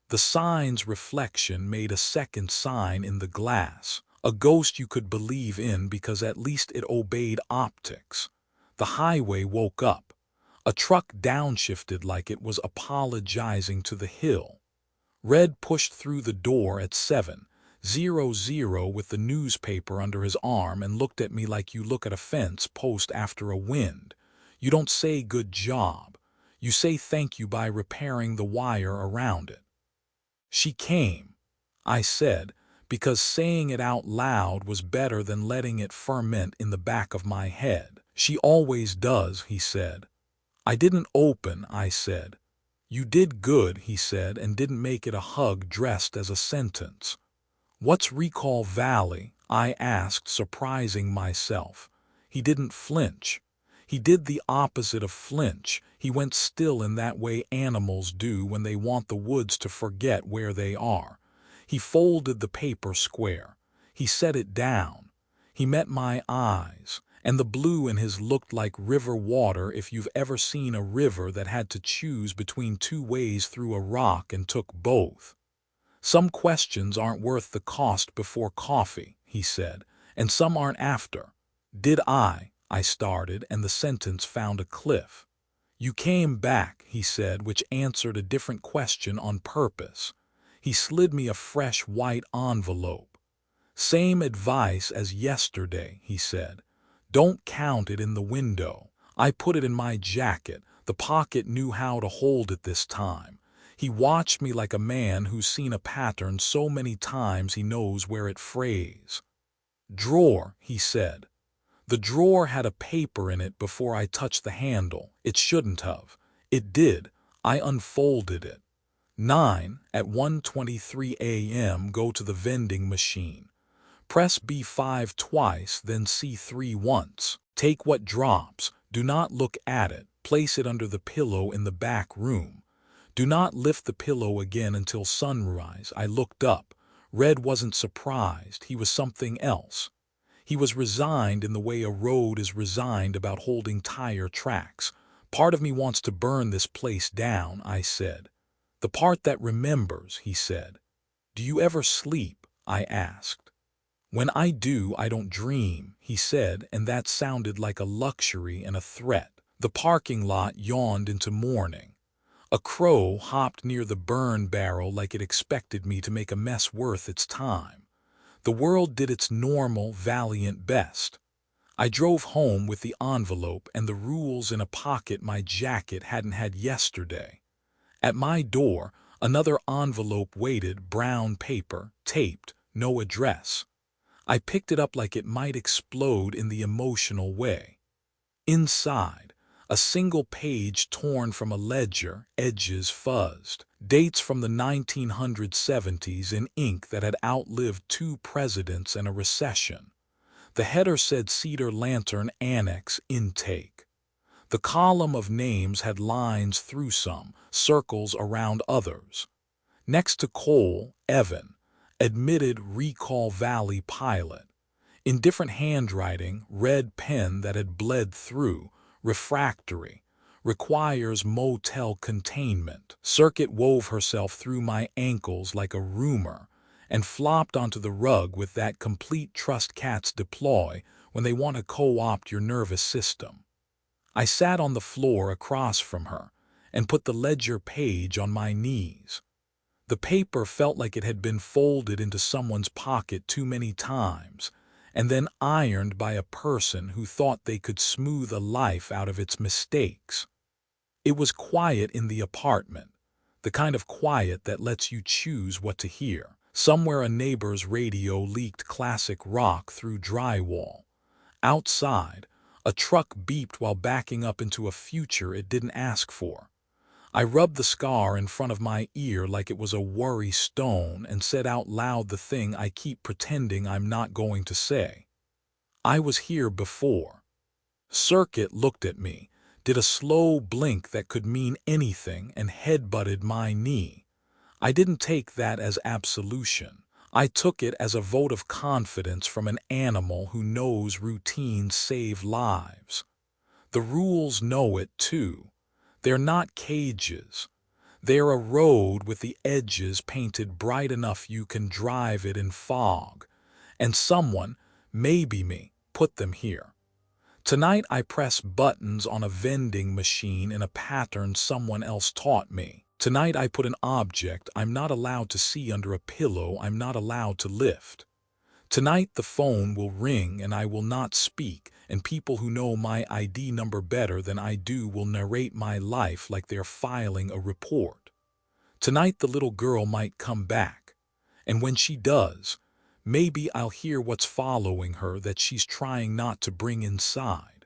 The sign's reflection made a second sign in the glass, a ghost you could believe in because at least it obeyed optics. The highway woke up. A truck downshifted like it was apologizing to the hill. Red pushed through the door at 7:00 with the newspaper under his arm and looked at me like you look at a fence post after a wind. You don't say good job. You say thank you by repairing the wire around it. She came, I said, because saying it out loud was better than letting it ferment in the back of my head. She always does, he said. I didn't open, I said. You did good, he said, and didn't make it a hug dressed as a sentence. What's Recall Valley? I asked, surprising myself. He didn't flinch. He did the opposite of flinch. He went still in that way animals do when they want the woods to forget where they are. He folded the paper square. He set it down. He met my eyes, and the blue in his looked like river water if you've ever seen a river that had to choose between two ways through a rock and took both. Some questions aren't worth the cost before coffee, he said, and some aren't after. Did I started, and the sentence found a cliff. You came back, he said, which answered a different question on purpose. He slid me a fresh white envelope. Same advice as yesterday, he said. Don't count it in the window. I put it in my jacket. The pocket knew how to hold it this time. He watched me like a man who's seen a pattern so many times he knows where it frays. Drawer, he said. The drawer had a paper in it before I touched the handle. It shouldn't have. It did. I unfolded it. 9 at 1:23 a.m. Go to the vending machine. Press B5 twice, then C3 once. Take what drops. Do not look at it. Place it under the pillow in the back room. Do not lift the pillow again until sunrise. I looked up. Red wasn't surprised. He was something else. He was resigned in the way a road is resigned about holding tire tracks. Part of me wants to burn this place down, I said. The part that remembers, he said. Do you ever sleep? I asked. When I do, I don't dream, he said, and that sounded like a luxury and a threat. The parking lot yawned into morning. A crow hopped near the burn barrel like it expected me to make a mess worth its time. The world did its normal, valiant best. I drove home with the envelope and the rules in a pocket my jacket hadn't had yesterday. At my door, another envelope waited, brown paper, taped, no address. I picked it up like it might explode in the emotional way. Inside, a single page torn from a ledger, edges fuzzed. Dates from the 1970s in ink that had outlived 2 presidents and a recession. The header said Cedar Lantern Annex Intake. The column of names had lines through some, circles around others. Next to Cole, Evan, admitted Recall Valley pilot. In different handwriting, red pen that had bled through, refractory. Requires motel containment. Circuit wove herself through my ankles like a rumor and flopped onto the rug with that complete trust cats deploy when they want to co-opt your nervous system. I sat on the floor across from her and put the ledger page on my knees. The paper felt like it had been folded into someone's pocket too many times, and then ironed by a person who thought they could smooth a life out of its mistakes. It was quiet in the apartment, the kind of quiet that lets you choose what to hear. Somewhere a neighbor's radio leaked classic rock through drywall. Outside, a truck beeped while backing up into a future it didn't ask for. I rubbed the scar in front of my ear like it was a worry stone and said out loud the thing I keep pretending I'm not going to say. I was here before. Circuit looked at me, did a slow blink that could mean anything, and headbutted my knee. I didn't take that as absolution. I took it as a vote of confidence from an animal who knows routines save lives. The rules know it too. They're not cages. They're a road with the edges painted bright enough you can drive it in fog. And someone, maybe me, put them here. Tonight I press buttons on a vending machine in a pattern someone else taught me. Tonight I put an object I'm not allowed to see under a pillow I'm not allowed to lift. Tonight the phone will ring and I will not speak, and people who know my ID number better than I do will narrate my life like they're filing a report. Tonight the little girl might come back, and when she does, maybe I'll hear what's following her that she's trying not to bring inside.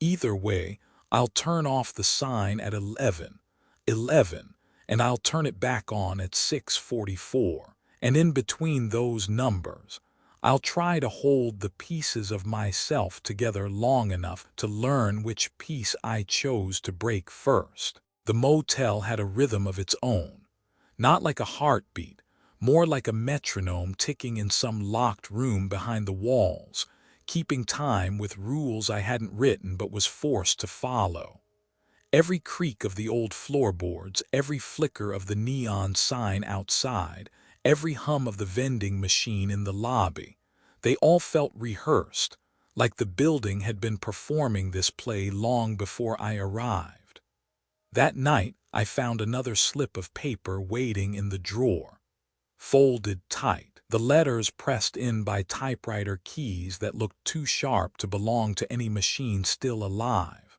Either way, I'll turn off the sign at 11, and I'll turn it back on at 6:44, and in between those numbers, I'll try to hold the pieces of myself together long enough to learn which piece I chose to break first. The motel had a rhythm of its own, not like a heartbeat, more like a metronome ticking in some locked room behind the walls, keeping time with rules I hadn't written but was forced to follow. Every creak of the old floorboards, every flicker of the neon sign outside, every hum of the vending machine in the lobby, they all felt rehearsed, like the building had been performing this play long before I arrived. That night, I found another slip of paper waiting in the drawer, folded tight, the letters pressed in by typewriter keys that looked too sharp to belong to any machine still alive.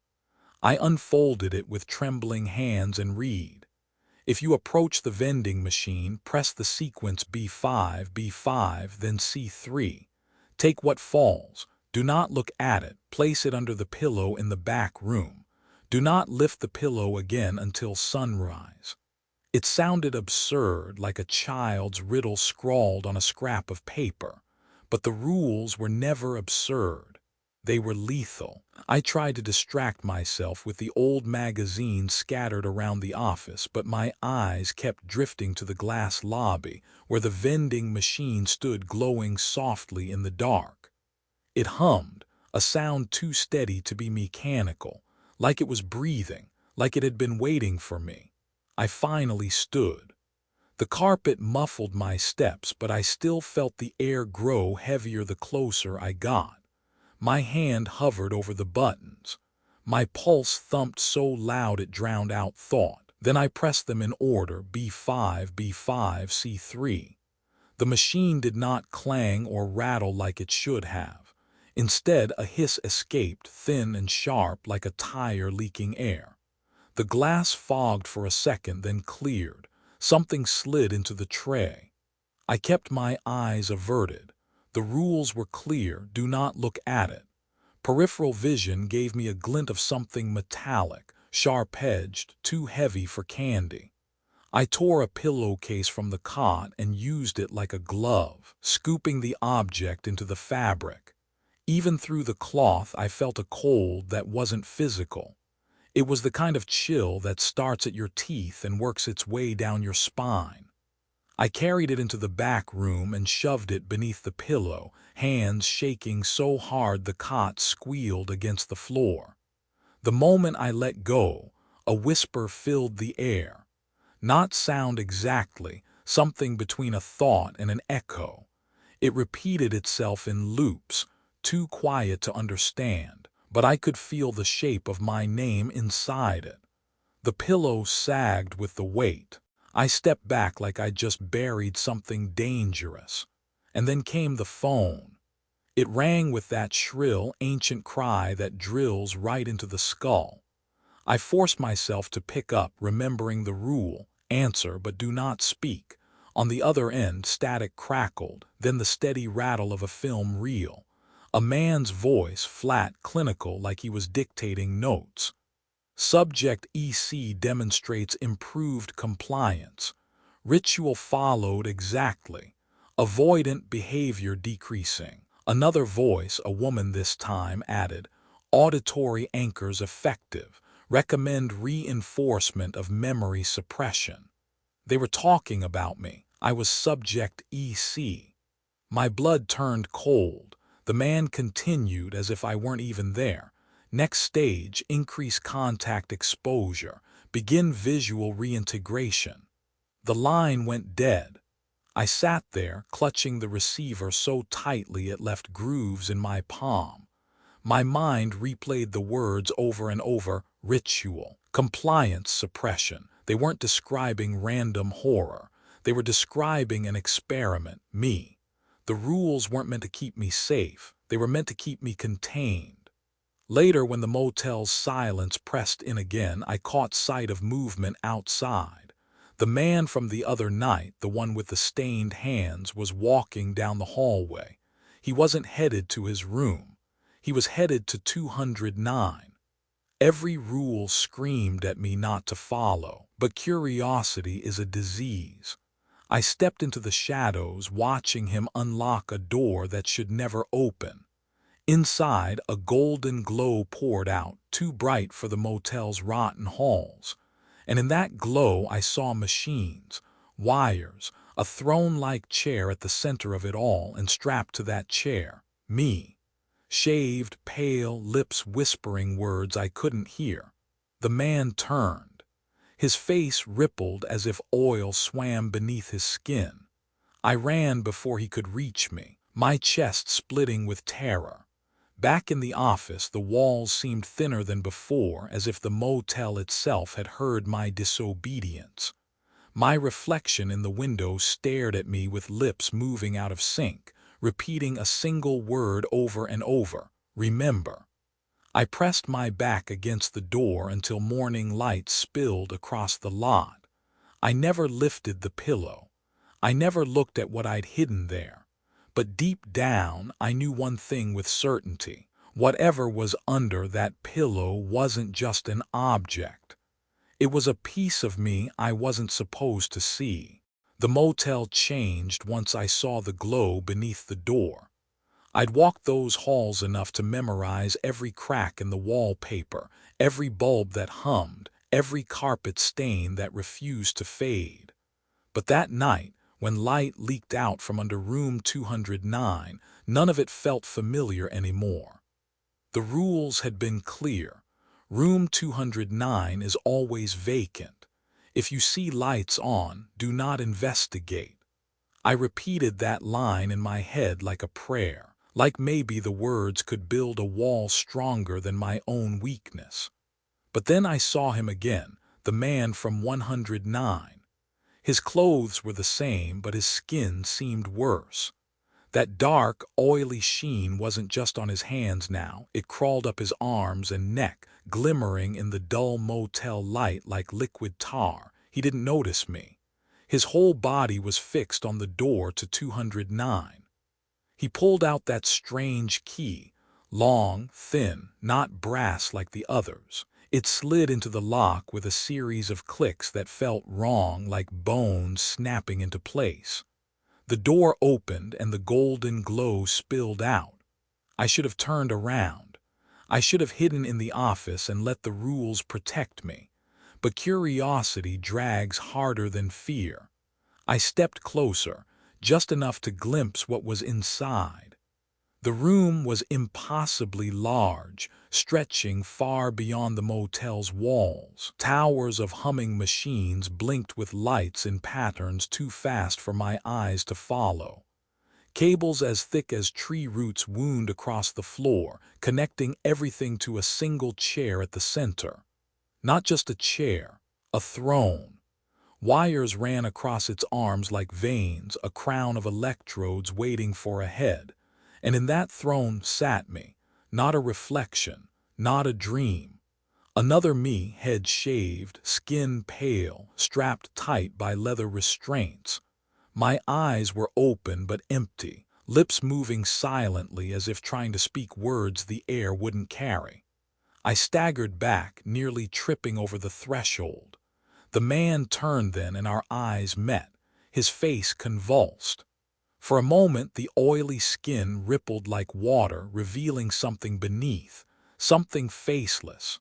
I unfolded it with trembling hands and read. If you approach the vending machine, press the sequence B5, then C3. Take what falls. Do not look at it. Place it under the pillow in the back room. Do not lift the pillow again until sunrise. It sounded absurd, like a child's riddle scrawled on a scrap of paper, but the rules were never absurd. They were lethal. I tried to distract myself with the old magazines scattered around the office, but my eyes kept drifting to the glass lobby where the vending machine stood glowing softly in the dark. It hummed, a sound too steady to be mechanical, like it was breathing, like it had been waiting for me. I finally stood. The carpet muffled my steps, but I still felt the air grow heavier the closer I got. My hand hovered over the buttons. My pulse thumped so loud it drowned out thought. Then I pressed them in order, B5, C3. The machine did not clang or rattle like it should have. Instead, a hiss escaped, thin and sharp like a tire leaking air. The glass fogged for a second, then cleared. Something slid into the tray. I kept my eyes averted. The rules were clear, do not look at it. Peripheral vision gave me a glint of something metallic, sharp-edged, too heavy for candy. I tore a pillowcase from the cot and used it like a glove, scooping the object into the fabric. Even through the cloth, I felt a cold that wasn't physical. It was the kind of chill that starts at your teeth and works its way down your spine. I carried it into the back room and shoved it beneath the pillow, hands shaking so hard the cot squealed against the floor. The moment I let go, a whisper filled the air. Not sound exactly, something between a thought and an echo. It repeated itself in loops, too quiet to understand, but I could feel the shape of my name inside it. The pillow sagged with the weight. I stepped back like I'd just buried something dangerous. And then came the phone. It rang with that shrill, ancient cry that drills right into the skull. I forced myself to pick up, remembering the rule: answer but do not speak. On the other end, static crackled, then the steady rattle of a film reel. A man's voice, flat, clinical, like he was dictating notes. Subject EC demonstrates improved compliance. Ritual followed exactly. Avoidant behavior decreasing. Another voice, a woman this time, added, auditory anchors effective. Recommend reinforcement of memory suppression. They were talking about me. I was subject EC. My blood turned cold. The man continued as if I weren't even there. Next stage, increase contact exposure. Begin visual reintegration. The line went dead. I sat there, clutching the receiver so tightly it left grooves in my palm. My mind replayed the words over and over: ritual, compliance suppression. They weren't describing random horror. They were describing an experiment, me. The rules weren't meant to keep me safe. They were meant to keep me contained. Later, when the motel's silence pressed in again, I caught sight of movement outside. The man from the other night, the one with the stained hands, was walking down the hallway. He wasn't headed to his room. He was headed to 209. Every rule screamed at me not to follow, but curiosity is a disease. I stepped into the shadows, watching him unlock a door that should never open. Inside, a golden glow poured out, too bright for the motel's rotten halls. And in that glow I saw machines, wires, a throne-like chair at the center of it all, and strapped to that chair, me. Shaved, pale, lips whispering words I couldn't hear. The man turned. His face rippled as if oil swam beneath his skin. I ran before he could reach me, my chest splitting with terror. Back in the office, the walls seemed thinner than before, as if the motel itself had heard my disobedience. My reflection in the window stared at me with lips moving out of sync, repeating a single word over and over: remember. I pressed my back against the door until morning light spilled across the lot. I never lifted the pillow. I never looked at what I'd hidden there. But deep down, I knew one thing with certainty: whatever was under that pillow wasn't just an object. It was a piece of me I wasn't supposed to see. The motel changed once I saw the glow beneath the door. I'd walked those halls enough to memorize every crack in the wallpaper, every bulb that hummed, every carpet stain that refused to fade. But that night, when light leaked out from under room 209, none of it felt familiar anymore. The rules had been clear. Room 209 is always vacant. If you see lights on, do not investigate. I repeated that line in my head like a prayer, like maybe the words could build a wall stronger than my own weakness. But then I saw him again, the man from 109. His clothes were the same, but his skin seemed worse. That dark, oily sheen wasn't just on his hands now. It crawled up his arms and neck, glimmering in the dull motel light like liquid tar. He didn't notice me. His whole body was fixed on the door to 209. He pulled out that strange key, long, thin, not brass like the others. It slid into the lock with a series of clicks that felt wrong, like bones snapping into place. The door opened and the golden glow spilled out. I should have turned around. I should have hidden in the office and let the rules protect me. But curiosity drags harder than fear. I stepped closer, just enough to glimpse what was inside. The room was impossibly large, stretching far beyond the motel's walls. Towers of humming machines blinked with lights in patterns too fast for my eyes to follow. Cables as thick as tree roots wound across the floor, connecting everything to a single chair at the center. Not just a chair, a throne. Wires ran across its arms like veins, a crown of electrodes waiting for a head. And in that throne sat me, not a reflection, not a dream. Another me, head shaved, skin pale, strapped tight by leather restraints. My eyes were open but empty, lips moving silently as if trying to speak words the air wouldn't carry. I staggered back, nearly tripping over the threshold. The man turned then and our eyes met, his face convulsed. For a moment the oily skin rippled like water, revealing something beneath, something faceless.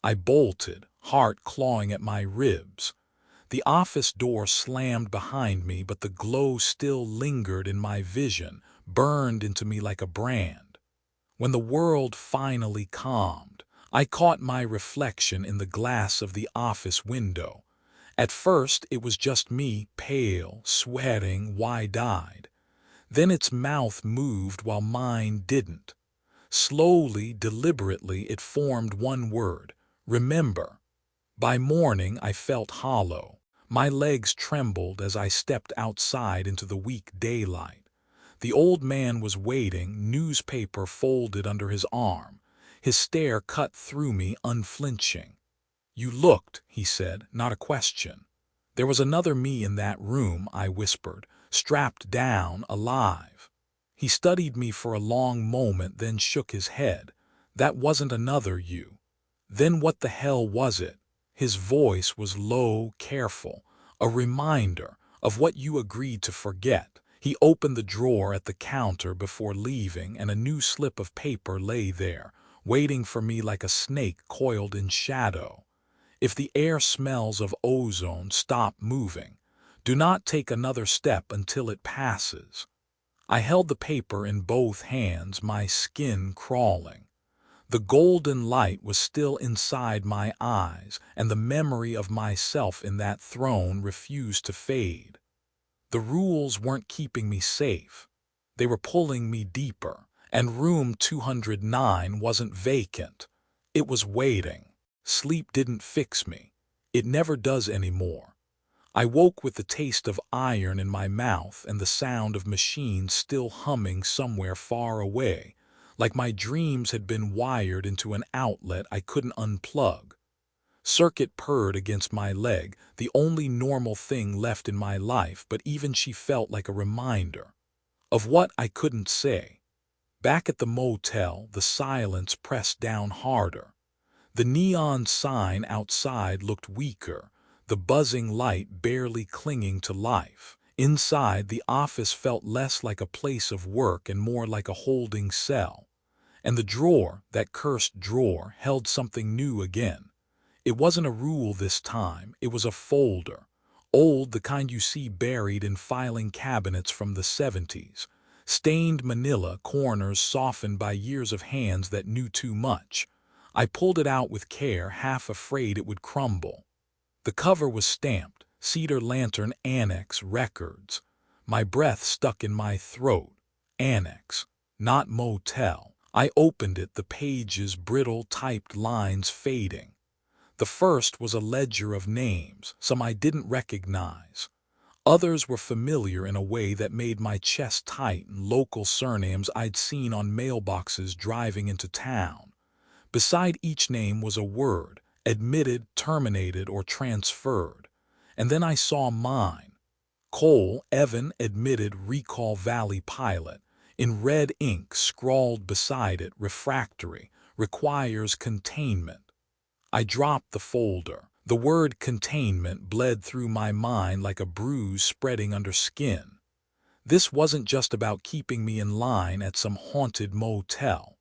I bolted, heart clawing at my ribs. The office door slammed behind me, but the glow still lingered in my vision, burned into me like a brand. When the world finally calmed, I caught my reflection in the glass of the office window. At first it was just me, pale, sweating, wide-eyed. Then its mouth moved while mine didn't. Slowly, deliberately, it formed one word: remember. By morning I felt hollow. My legs trembled as I stepped outside into the weak daylight. The old man was waiting, newspaper folded under his arm. His stare cut through me, unflinching. "You looked," he said, not a question. "There was another me in that room," I whispered, "strapped down, alive." He studied me for a long moment, then shook his head. "That wasn't another you." "Then what the hell was it?" His voice was low, careful, a reminder of what you agreed to forget. He opened the drawer at the counter before leaving, and a new slip of paper lay there, waiting for me like a snake coiled in shadow. "If the air smells of ozone, stop moving. Do not take another step until it passes." I held the paper in both hands, my skin crawling. The golden light was still inside my eyes, and the memory of myself in that throne refused to fade. The rules weren't keeping me safe. They were pulling me deeper, and room 209 wasn't vacant. It was waiting. Sleep didn't fix me. It never does anymore. I woke with the taste of iron in my mouth and the sound of machines still humming somewhere far away, like my dreams had been wired into an outlet I couldn't unplug. Circuit purred against my leg, the only normal thing left in my life, but even she felt like a reminder of what I couldn't say. Back at the motel, the silence pressed down harder. The neon sign outside looked weaker, the buzzing light barely clinging to life. Inside, the office felt less like a place of work and more like a holding cell. And the drawer, that cursed drawer, held something new again. It wasn't a rule this time, it was a folder. Old, the kind you see buried in filing cabinets from the 70s. Stained manila, corners softened by years of hands that knew too much. I pulled it out with care, half afraid it would crumble. The cover was stamped, Cedar Lantern Annex Records. My breath stuck in my throat. Annex, not motel. I opened it, the pages brittle, typed lines fading. The first was a ledger of names, some I didn't recognize. Others were familiar in a way that made my chest tighten, local surnames I'd seen on mailboxes driving into town. Beside each name was a word: admitted, terminated, or transferred. And then I saw mine. Cole, Evan, admitted, Recall Valley Pilot. In red ink scrawled beside it, refractory, requires containment. I dropped the folder. The word containment bled through my mind like a bruise spreading under skin. This wasn't just about keeping me in line at some haunted motel.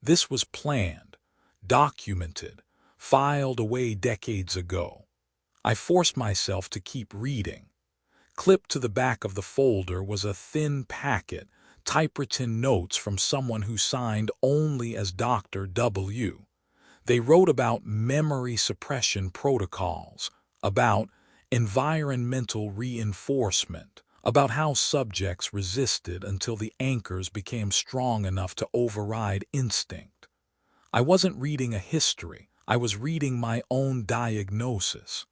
This was planned, documented, filed away decades ago. I forced myself to keep reading. Clipped to the back of the folder was a thin packet, typewritten notes from someone who signed only as Dr. W. They wrote about memory suppression protocols, about environmental reinforcement, about how subjects resisted until the anchors became strong enough to override instinct. I wasn't reading a history, I was reading my own diagnosis.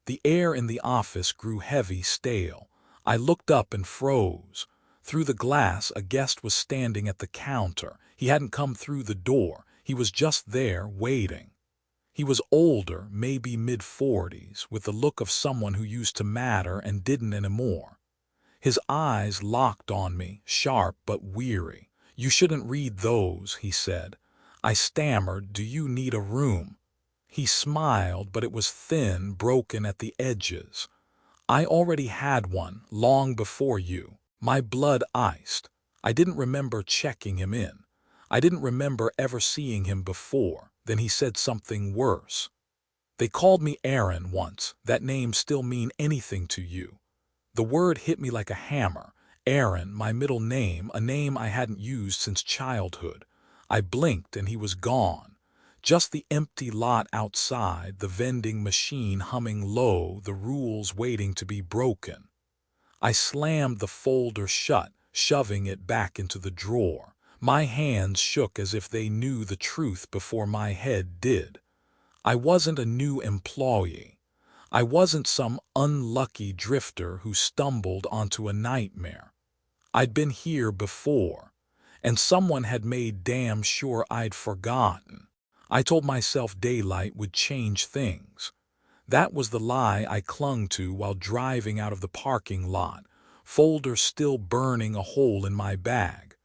The air in the office grew heavy, stale. I looked up and froze. Through the glass, a guest was standing at the counter. He hadn't come through the door. He was just there, waiting. He was older, maybe mid-40s, with the look of someone who used to matter and didn't anymore. His eyes locked on me, sharp but weary. "You shouldn't read those," he said. I stammered, "Do you need a room?" He smiled, but it was thin, broken at the edges. "I already had one, long before you." My blood iced. I didn't remember checking him in. I didn't remember ever seeing him before. Then he said something worse. "They called me Aaron once. That name still mean anything to you?" The word hit me like a hammer. Aaron, my middle name, a name I hadn't used since childhood. I blinked and he was gone. Just the empty lot outside, the vending machine humming low, the rules waiting to be broken. I slammed the folder shut, shoving it back into the drawer. My hands shook as if they knew the truth before my head did. I wasn't a new employee. I wasn't some unlucky drifter who stumbled onto a nightmare. I'd been here before, and someone had made damn sure I'd forgotten. I told myself daylight would change things. That was the lie I clung to while driving out of the parking lot, folder still burning a hole in my bag.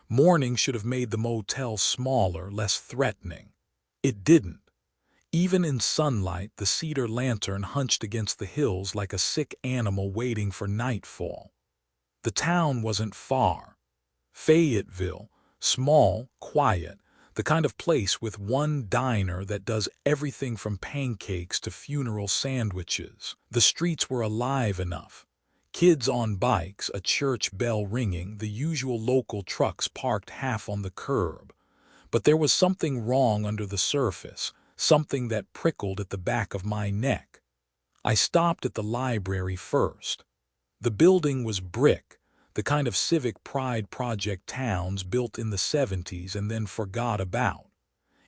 Morning should have made the motel smaller, less threatening. It didn't. Even in sunlight, the Cedar Lantern hunched against the hills like a sick animal waiting for nightfall. The town wasn't far. Fayetteville, small, quiet, the kind of place with one diner that does everything from pancakes to funeral sandwiches. The streets were alive enough. Kids on bikes, a church bell ringing, the usual local trucks parked half on the curb. But there was something wrong under the surface, something that prickled at the back of my neck. I stopped at the library first. The building was brick, the kind of civic pride project towns built in the 70s and then forgot about.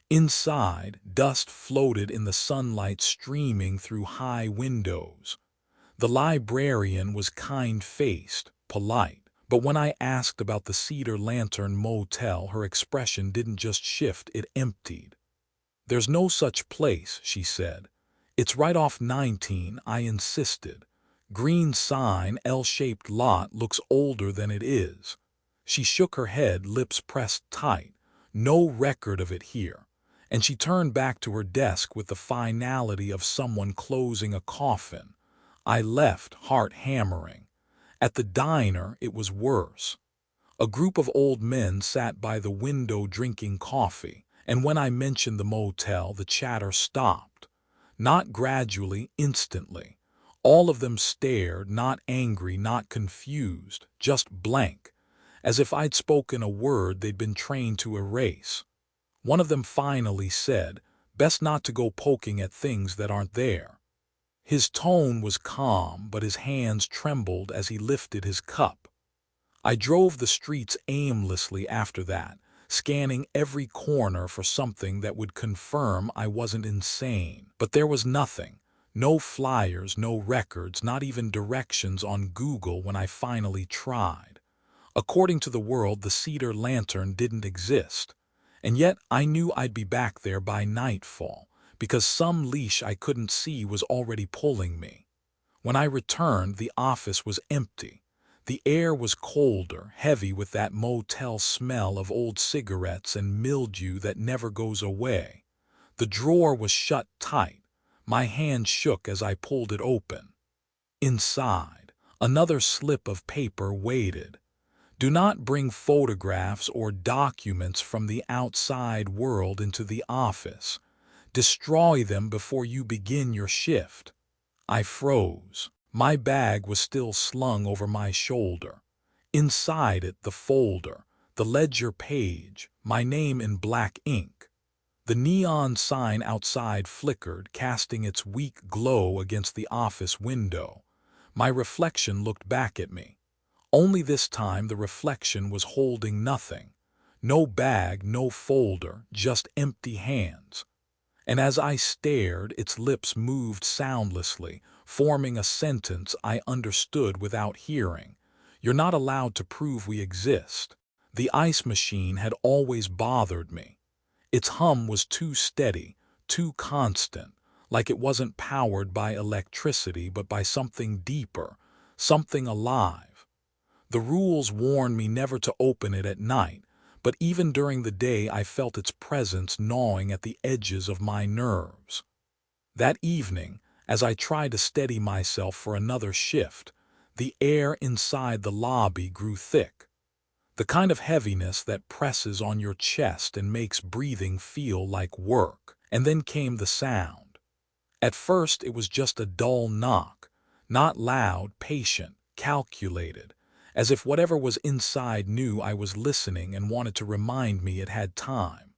Inside, dust floated in the sunlight streaming through high windows. The librarian was kind-faced, polite, but when I asked about the Cedar Lantern Motel, her expression didn't just shift, it emptied. "There's no such place," she said. "It's right off 19, I insisted. Green sign, L-shaped lot, looks older than it is." She shook her head, lips pressed tight. "No record of it here." And she turned back to her desk with the finality of someone closing a coffin. I left, heart hammering. At the diner, it was worse. A group of old men sat by the window drinking coffee, and when I mentioned the motel, the chatter stopped. Not gradually, instantly. All of them stared, not angry, not confused, just blank, as if I'd spoken a word they'd been trained to erase. One of them finally said, "Best not to go poking at things that aren't there." His tone was calm, but his hands trembled as he lifted his cup. I drove the streets aimlessly after that, scanning every corner for something that would confirm I wasn't insane. But there was nothing. No flyers, no records, not even directions on Google when I finally tried. According to the world, the Cedar Lantern didn't exist. And yet I knew I'd be back there by nightfall, because some leash I couldn't see was already pulling me. When I returned, the office was empty. The air was colder, heavy with that motel smell of old cigarettes and mildew that never goes away. The drawer was shut tight. My hand shook as I pulled it open. Inside, another slip of paper waited. "Do not bring photographs or documents from the outside world into the office. Destroy them before you begin your shift." I froze. My bag was still slung over my shoulder. Inside it, the folder, the ledger page, my name in black ink. The neon sign outside flickered, casting its weak glow against the office window. My reflection looked back at me. Only this time the reflection was holding nothing. No bag, no folder, just empty hands. And as I stared, its lips moved soundlessly, forming a sentence I understood without hearing. You're not allowed to prove we exist. The ice machine had always bothered me. Its hum was too steady, too constant, like it wasn't powered by electricity but by something deeper, something alive. The rules warned me never to open it at night, but even during the day I felt its presence gnawing at the edges of my nerves. That evening, as I tried to steady myself for another shift, the air inside the lobby grew thick. The kind of heaviness that presses on your chest and makes breathing feel like work. And then came the sound. At first it was just a dull knock, not loud, patient, calculated, as if whatever was inside knew I was listening and wanted to remind me it had time.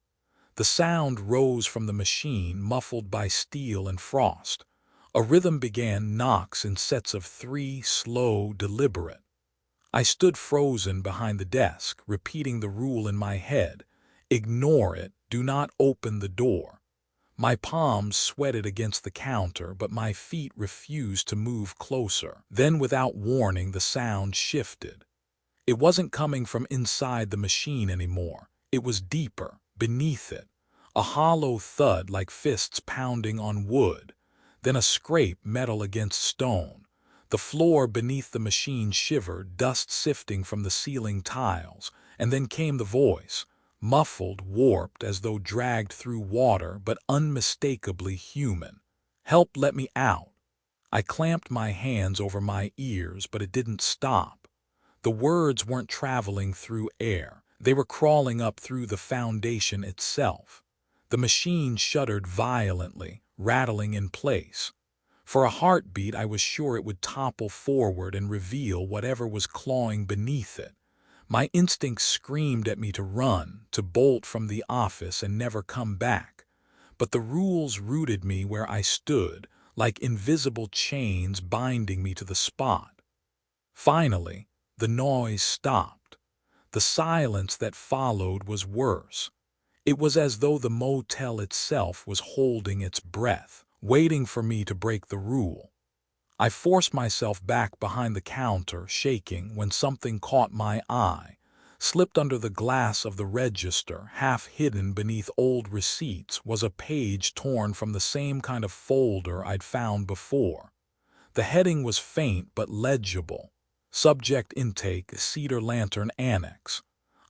The sound rose from the machine, muffled by steel and frost. A rhythm began, knocks in sets of 3, slow, deliberate. I stood frozen behind the desk, repeating the rule in my head. Ignore it, do not open the door. My palms sweated against the counter, but my feet refused to move closer. Then, without warning, the sound shifted. It wasn't coming from inside the machine anymore. It was deeper, beneath it. A hollow thud like fists pounding on wood. Then a scrape, metal against stone. The floor beneath the machine shivered, dust sifting from the ceiling tiles. And then came the voice, muffled, warped, as though dragged through water, but unmistakably human. Help, let me out. I clamped my hands over my ears, but it didn't stop. The words weren't traveling through air. They were crawling up through the foundation itself. The machine shuddered violently, rattling in place. For a heartbeat, I was sure it would topple forward and reveal whatever was clawing beneath it. My instincts screamed at me to run, to bolt from the office and never come back. But the rules rooted me where I stood, like invisible chains binding me to the spot. Finally, the noise stopped. The silence that followed was worse. It was as though the motel itself was holding its breath, waiting for me to break the rule. I forced myself back behind the counter, shaking, when something caught my eye, slipped under the glass of the register. Half hidden beneath old receipts was a page torn from the same kind of folder I'd found before. The heading was faint but legible. Subject Intake, Cedar Lantern Annex.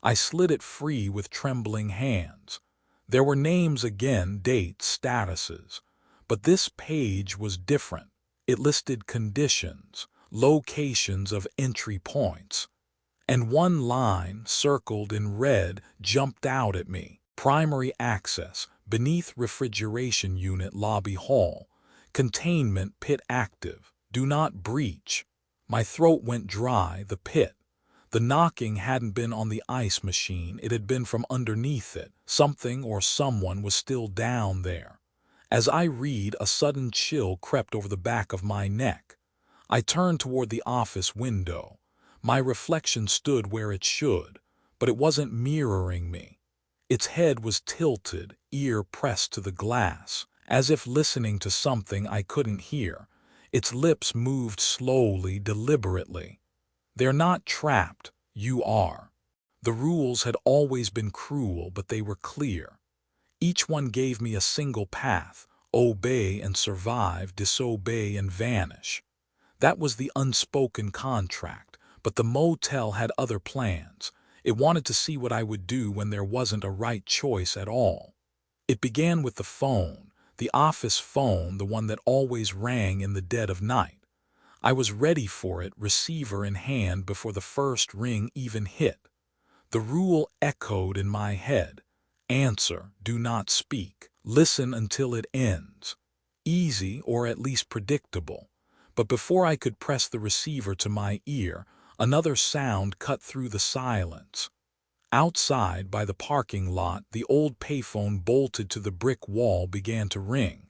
I slid it free with trembling hands. There were names again, dates, statuses. But this page was different. It listed conditions, locations of entry points. And one line, circled in red, jumped out at me. Primary access, beneath refrigeration unit, lobby hall. Containment pit active. Do not breach. My throat went dry. The pit. The knocking hadn't been on the ice machine, it had been from underneath it. Something or someone was still down there. As I read, a sudden chill crept over the back of my neck. I turned toward the office window. My reflection stood where it should, but it wasn't mirroring me. Its head was tilted, ear pressed to the glass, as if listening to something I couldn't hear. Its lips moved slowly, deliberately. They're not trapped, you are. The rules had always been cruel, but they were clear. Each one gave me a single path: obey and survive, disobey and vanish. That was the unspoken contract, but the motel had other plans. It wanted to see what I would do when there wasn't a right choice at all. It began with the phone, the office phone, the one that always rang in the dead of night. I was ready for it, receiver in hand, before the first ring even hit. The rule echoed in my head. Answer, do not speak. Listen until it ends. Easy, or at least predictable. But before I could press the receiver to my ear, another sound cut through the silence. Outside, by the parking lot, the old payphone bolted to the brick wall began to ring.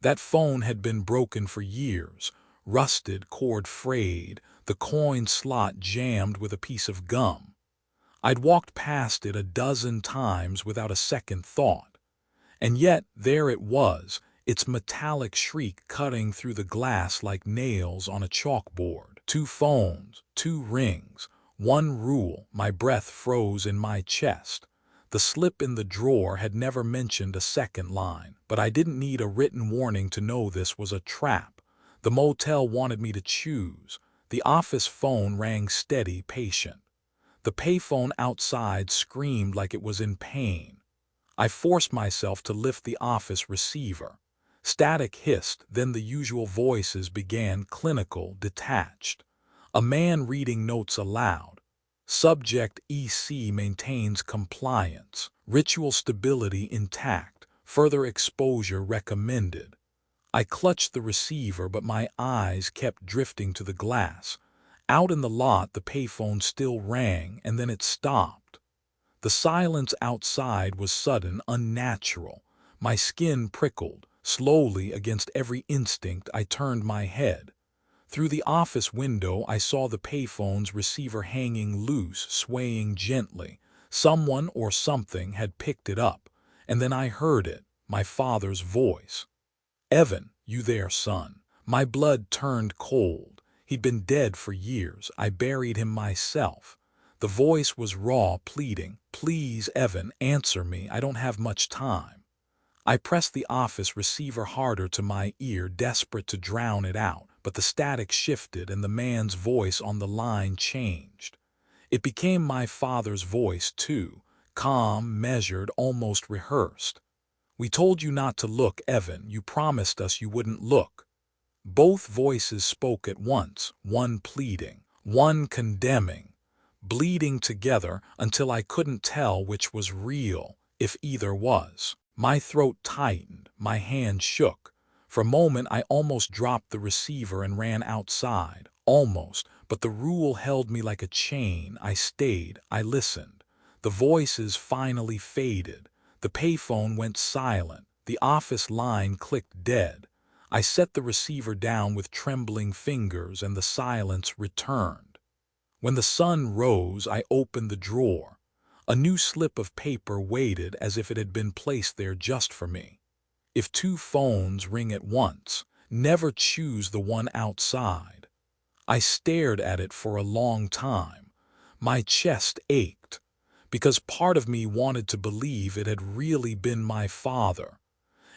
That phone had been broken for years. Rusted, cord frayed, the coin slot jammed with a piece of gum. I'd walked past it a dozen times without a second thought. And yet there it was, its metallic shriek cutting through the glass like nails on a chalkboard. 2 phones, 2 rings, 1 rule. My breath froze in my chest. The slip in the drawer had never mentioned a second line, but I didn't need a written warning to know this was a trap. The motel wanted me to choose. The office phone rang steady, patient. The payphone outside screamed like it was in pain. I forced myself to lift the office receiver. Static hissed, then the usual voices began, clinical, detached. A man reading notes aloud. Subject EC maintains compliance. Ritual stability intact. Further exposure recommended. I clutched the receiver, but my eyes kept drifting to the glass. Out in the lot, the payphone still rang, and then it stopped. The silence outside was sudden, unnatural. My skin prickled. Slowly, against every instinct, I turned my head. Through the office window, I saw the payphone's receiver hanging loose, swaying gently. Someone or something had picked it up, and then I heard it, my father's voice. "Evan, you there, son?" My blood turned cold. He'd been dead for years. I buried him myself. The voice was raw, pleading. "Please, Evan, answer me. I don't have much time." I pressed the office receiver harder to my ear, desperate to drown it out, but the static shifted and the man's voice on the line changed. It became my father's voice, too, calm, measured, almost rehearsed. "We told you not to look, Evan. You promised us you wouldn't look." Both voices spoke at once, one pleading, one condemning, bleeding together until I couldn't tell which was real, if either was. My throat tightened, my hand shook. For a moment I almost dropped the receiver and ran outside. Almost, but the rule held me like a chain. I stayed, I listened. The voices finally faded. The payphone went silent. The office line clicked dead. I set the receiver down with trembling fingers and the silence returned. When the sun rose, I opened the drawer. A new slip of paper waited as if it had been placed there just for me. "If 2 phones ring at once, never choose the one outside." I stared at it for a long time. My chest ached, because part of me wanted to believe it had really been my father,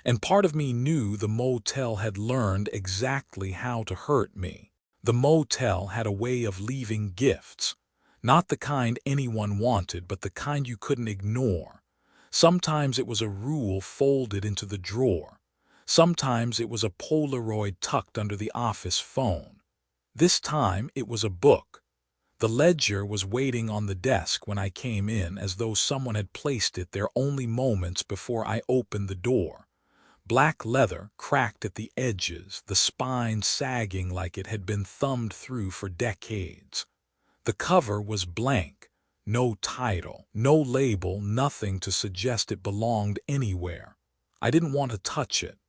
and part of me knew the motel had learned exactly how to hurt me. The motel had a way of leaving gifts. Not the kind anyone wanted, but the kind you couldn't ignore. Sometimes it was a rule folded into the drawer. Sometimes it was a Polaroid tucked under the office phone. This time it was a book. The ledger was waiting on the desk when I came in, as though someone had placed it there only moments before I opened the door. Black leather, cracked at the edges, the spine sagging like it had been thumbed through for decades. The cover was blank. No title, no label, nothing to suggest it belonged anywhere. I didn't want to touch it.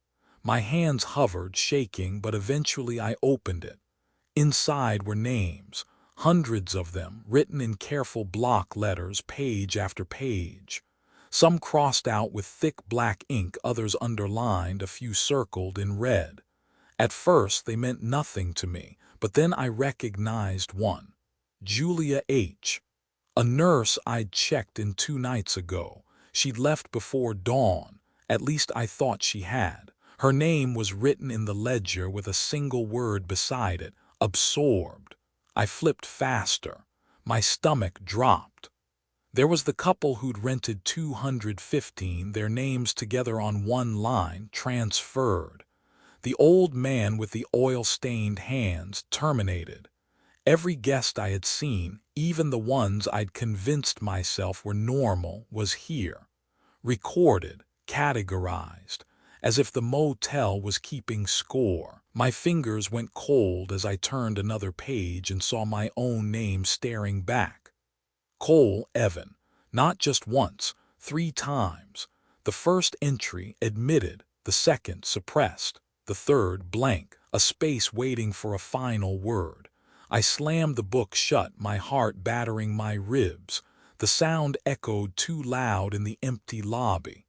My hands hovered, shaking, but eventually I opened it. Inside were names, hundreds of them, written in careful block letters, page after page. Some crossed out with thick black ink, others underlined, a few circled in red. At first they meant nothing to me, but then I recognized one. Julia H., a nurse I'd checked in 2 nights ago. She'd left before dawn, at least I thought she had. Her name was written in the ledger with a single word beside it, absorbed. I flipped faster. My stomach dropped. There was the couple who'd rented 215, their names together on one line, transferred. The old man with the oil-stained hands, terminated. Every guest I had seen, even the ones I'd convinced myself were normal, was here. Recorded, categorized, as if the motel was keeping score. My fingers went cold as I turned another page and saw my own name staring back. Cole Evan. Not just once, 3 times. The first entry admitted, the second suppressed, the third blank, a space waiting for a final word. I slammed the book shut, my heart battering my ribs. The sound echoed too loud in the empty lobby.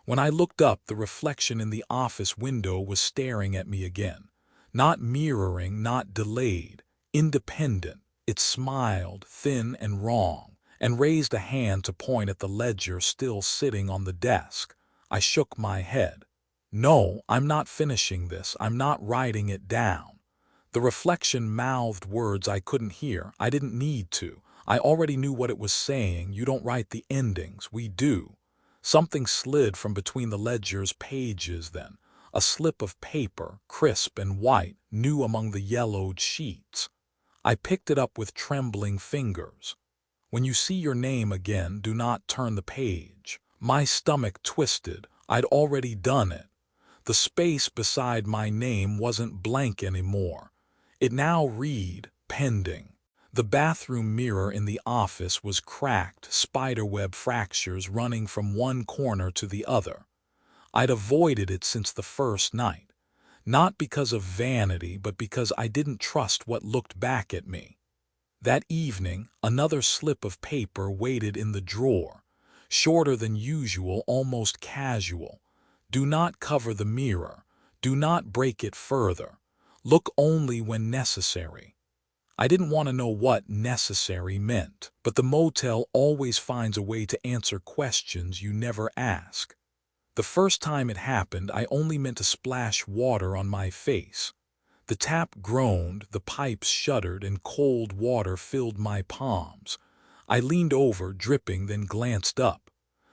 When I looked up, the reflection in the office window was staring at me again. Not mirroring, not delayed, Independent. It smiled, thin and wrong, and raised a hand to point at the ledger still sitting on the desk. I shook my head. No, I'm not finishing this. I'm not writing it down. The reflection mouthed words I couldn't hear. I didn't need to. I already knew what it was saying. You don't write the endings. We do. Something slid from between the ledger's pages then. A slip of paper, crisp and white, new among the yellowed sheets. I picked it up with trembling fingers. When you see your name again, do not turn the page. My stomach twisted. I'd already done it. The space beside my name wasn't blank anymore. It now read, pending. The bathroom mirror in the office was cracked, spiderweb fractures running from one corner to the other. I'd avoided it since the first night. Not because of vanity, but because I didn't trust what looked back at me. That evening, another slip of paper waited in the drawer. Shorter than usual, almost casual. Do not cover the mirror. Do not break it further. Look only when necessary. I didn't want to know what necessary meant, but the motel always finds a way to answer questions you never ask. The first time it happened, I only meant to splash water on my face. The tap groaned, the pipes shuddered, and cold water filled my palms. I leaned over, dripping, then glanced up.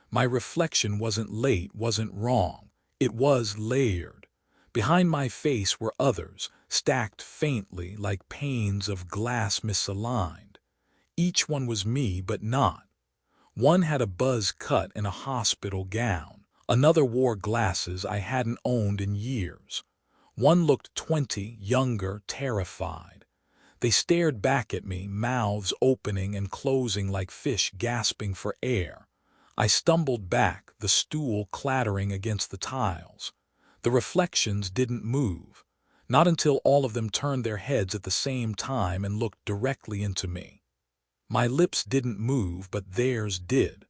My reflection wasn't late, wasn't wrong. It was layered. Behind my face were others, stacked faintly like panes of glass misaligned. Each one was me, but not. One had a buzz cut and a hospital gown. Another wore glasses I hadn't owned in years. One looked 20, younger, terrified. They stared back at me, mouths opening and closing like fish gasping for air. I stumbled back, the stool clattering against the tiles. The reflections didn't move. Not until all of them turned their heads at the same time and looked directly into me. My lips didn't move, but theirs did.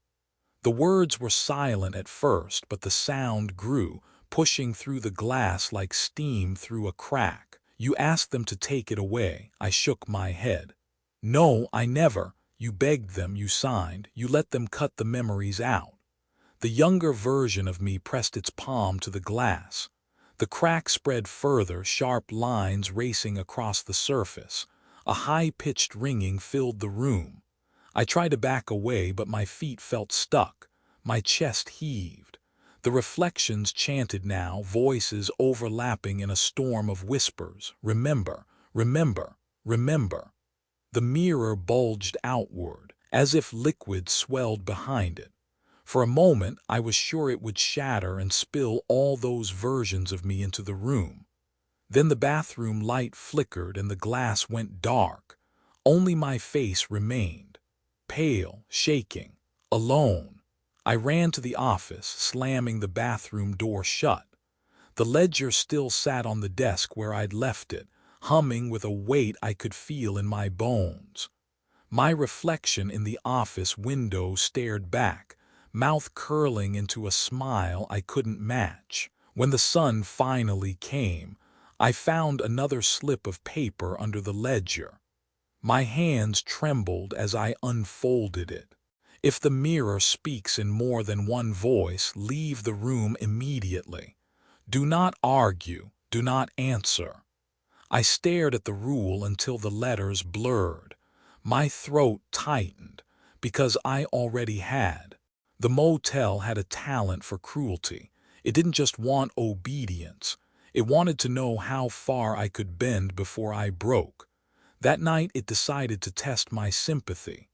The words were silent at first, but the sound grew, pushing through the glass like steam through a crack. You asked them to take it away. I shook my head. No, I never. You begged them, you signed, you let them cut the memories out. The younger version of me pressed its palm to the glass. The crack spread further, sharp lines racing across the surface. A high-pitched ringing filled the room. I tried to back away, but my feet felt stuck. My chest heaved. The reflections chanted now, voices overlapping in a storm of whispers. Remember, remember, remember. The mirror bulged outward, as if liquid swelled behind it. For a moment, I was sure it would shatter and spill all those versions of me into the room. Then the bathroom light flickered and the glass went dark. Only my face remained. Pale, shaking, alone. I ran to the office, slamming the bathroom door shut. The ledger still sat on the desk where I'd left it, humming with a weight I could feel in my bones. My reflection in the office window stared back, mouth curling into a smile I couldn't match. When the sun finally came, I found another slip of paper under the ledger. My hands trembled as I unfolded it. If the mirror speaks in more than one voice, leave the room immediately. Do not argue, do not answer. I stared at the rule until the letters blurred. My throat tightened, because I already had. The motel had a talent for cruelty. It didn't just want obedience. It wanted to know how far I could bend before I broke. That night it decided to test my sympathy.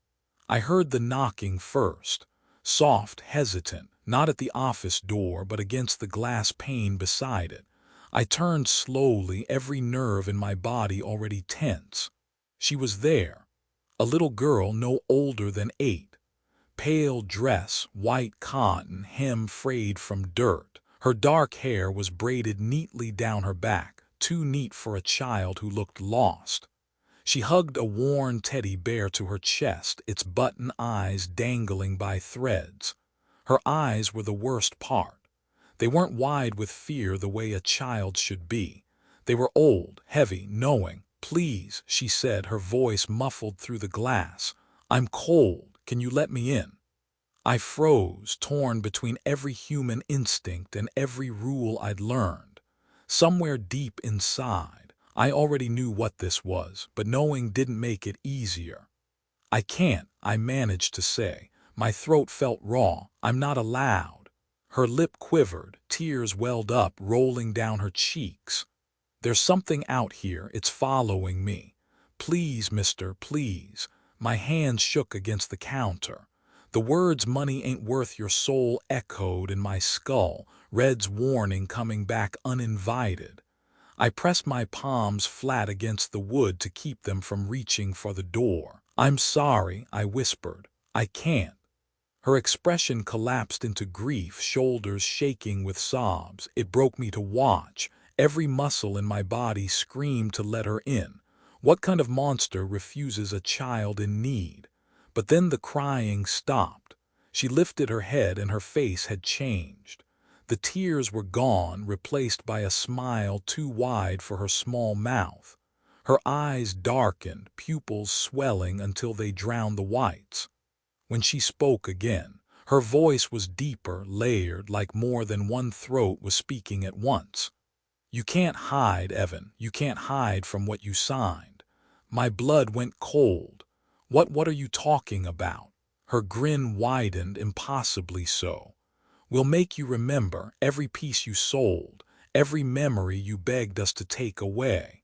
I heard the knocking first, soft, hesitant, not at the office door but against the glass pane beside it. I turned slowly, every nerve in my body already tense. She was there, a little girl no older than 8. Pale dress, white cotton, hem frayed from dirt. Her dark hair was braided neatly down her back, too neat for a child who looked lost. She hugged a worn teddy bear to her chest, its button eyes dangling by threads. Her eyes were the worst part. They weren't wide with fear the way a child should be. They were old, heavy, knowing, "Please," she said, her voice muffled through the glass. "I'm cold. Can you let me in?" I froze, torn between every human instinct and every rule I'd learned. Somewhere deep inside, I already knew what this was, but knowing didn't make it easier. "I can't," I managed to say. My throat felt raw. "I'm not allowed." Her lip quivered, tears welled up, rolling down her cheeks. "There's something out here. It's following me. Please, mister, please." My hands shook against the counter. The words "money ain't worth your soul" echoed in my skull, Red's warning coming back uninvited. I pressed my palms flat against the wood to keep them from reaching for the door. "I'm sorry," I whispered. "I can't." Her expression collapsed into grief, shoulders shaking with sobs. It broke me to watch. Every muscle in my body screamed to let her in. What kind of monster refuses a child in need? But then the crying stopped. She lifted her head and her face had changed. The tears were gone, replaced by a smile too wide for her small mouth. Her eyes darkened, pupils swelling until they drowned the whites. When she spoke again, her voice was deeper, layered, like more than one throat was speaking at once. "You can't hide, Evan. You can't hide from what you signed." My blood went cold. What are you talking about?" Her grin widened, impossibly so. "We'll make you remember every piece you sold, every memory you begged us to take away."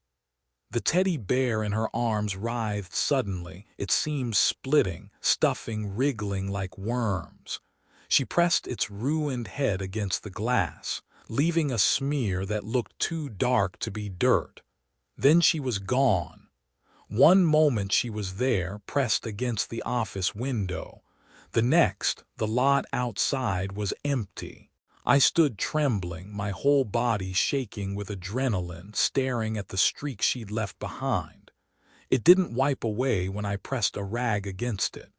The teddy bear in her arms writhed suddenly, its seams splitting, stuffing wriggling like worms. She pressed its ruined head against the glass, leaving a smear that looked too dark to be dirt. Then she was gone. One moment she was there, pressed against the office window. The next, the lot outside was empty. I stood trembling, my whole body shaking with adrenaline, staring at the streak she'd left behind. It didn't wipe away when I pressed a rag against it.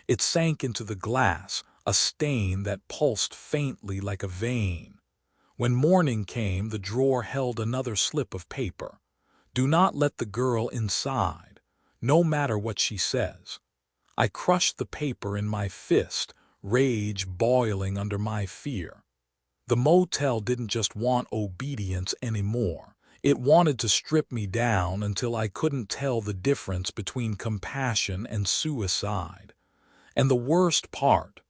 It sank into the glass, a stain that pulsed faintly like a vein. When morning came, the drawer held another slip of paper. "Do not let the girl inside, no matter what she says." I crushed the paper in my fist, rage boiling under my fear. The motel didn't just want obedience anymore. It wanted to strip me down until I couldn't tell the difference between compassion and suicide. And the worst part,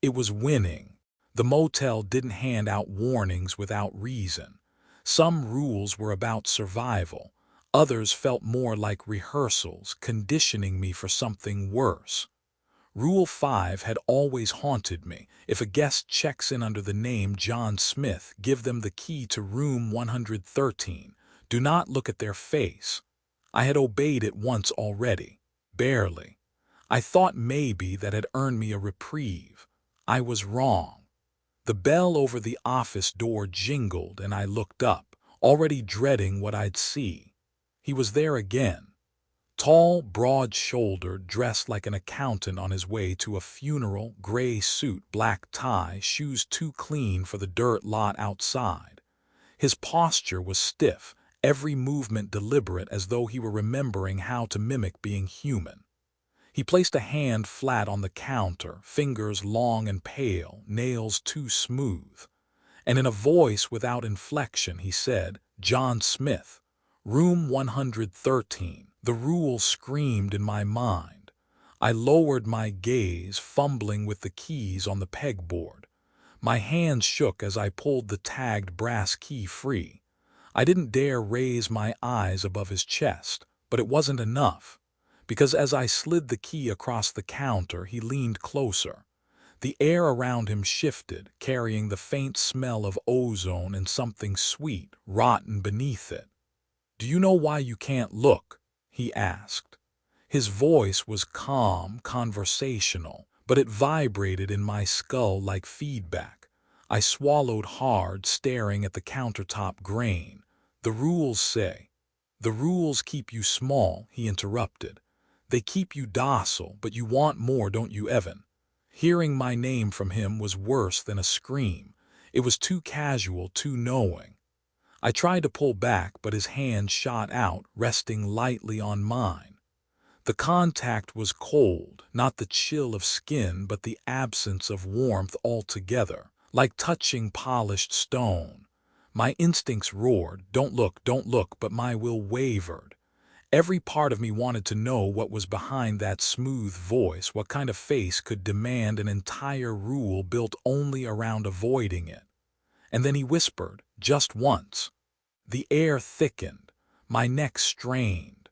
it was winning. The motel didn't hand out warnings without reason. Some rules were about survival. Others felt more like rehearsals, conditioning me for something worse. Rule 5 had always haunted me. If a guest checks in under the name John Smith, give them the key to room 113. Do not look at their face. I had obeyed it once already. Barely. I thought maybe that had earned me a reprieve. I was wrong. The bell over the office door jingled and I looked up, already dreading what I'd see. He was there again. Tall, broad-shouldered, dressed like an accountant on his way to a funeral, gray suit, black tie, shoes too clean for the dirt lot outside. His posture was stiff, every movement deliberate, as though he were remembering how to mimic being human. He placed a hand flat on the counter, fingers long and pale, nails too smooth. And in a voice without inflection he said, "John Smith, room 113. The rule screamed in my mind. I lowered my gaze, fumbling with the keys on the pegboard. My hands shook as I pulled the tagged brass key free. I didn't dare raise my eyes above his chest, but it wasn't enough. Because as I slid the key across the counter, he leaned closer. The air around him shifted, carrying the faint smell of ozone and something sweet, rotten beneath it. "Do you know why you can't look?" he asked. His voice was calm, conversational, but it vibrated in my skull like feedback. I swallowed hard, staring at the countertop grain. "The rules say." "The rules keep you small," he interrupted. "They keep you docile, but you want more, don't you, Evan?" Hearing my name from him was worse than a scream. It was too casual, too knowing. I tried to pull back, but his hand shot out, resting lightly on mine. The contact was cold, not the chill of skin, but the absence of warmth altogether, like touching polished stone. My instincts roared, "Don't look, don't look," but my will wavered. Every part of me wanted to know what was behind that smooth voice, what kind of face could demand an entire rule built only around avoiding it. And then he whispered, just once. The air thickened, my neck strained.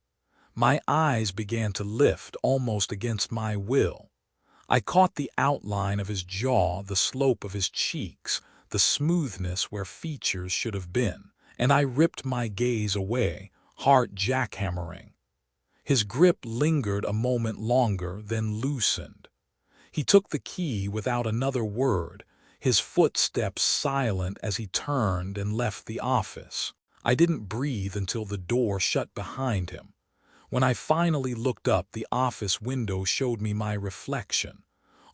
My eyes began to lift almost against my will. I caught the outline of his jaw, the slope of his cheeks, the smoothness where features should have been, and I ripped my gaze away, heart jackhammering. His grip lingered a moment longer, then loosened. He took the key without another word, his footsteps silent as he turned and left the office. I didn't breathe until the door shut behind him. When I finally looked up, the office window showed me my reflection.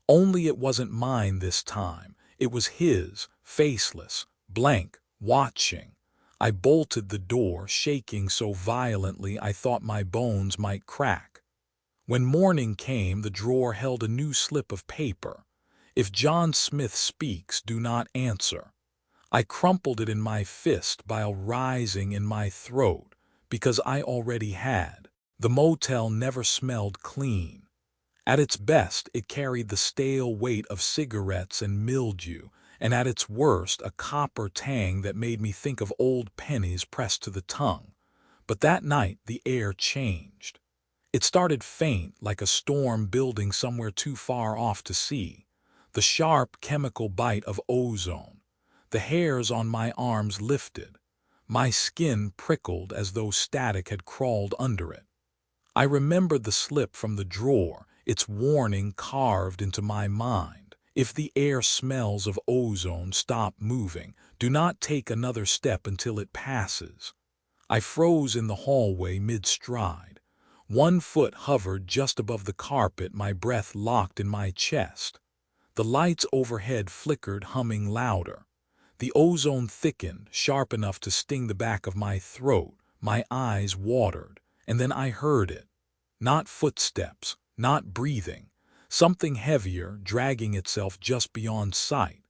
Only it wasn't mine this time. It was his, faceless, blank, watching. I bolted the door, shaking so violently I thought my bones might crack. When morning came, the drawer held a new slip of paper. "If John Smith speaks, do not answer." I crumpled it in my fist, bile rising in my throat, because I already had. The motel never smelled clean. At its best, it carried the stale weight of cigarettes and mildew, and at its worst, a copper tang that made me think of old pennies pressed to the tongue. But that night, the air changed. It started faint, like a storm building somewhere too far off to see. The sharp chemical bite of ozone. The hairs on my arms lifted. My skin prickled as though static had crawled under it. I remembered the slip from the drawer, its warning carved into my mind. If the air smells of ozone, stop moving. Do not take another step until it passes. I froze in the hallway mid-stride. One foot hovered just above the carpet, my breath locked in my chest. The lights overhead flickered, humming louder. The ozone thickened, sharp enough to sting the back of my throat. My eyes watered, and then I heard it. Not footsteps, not breathing. Something heavier, dragging itself just beyond sight.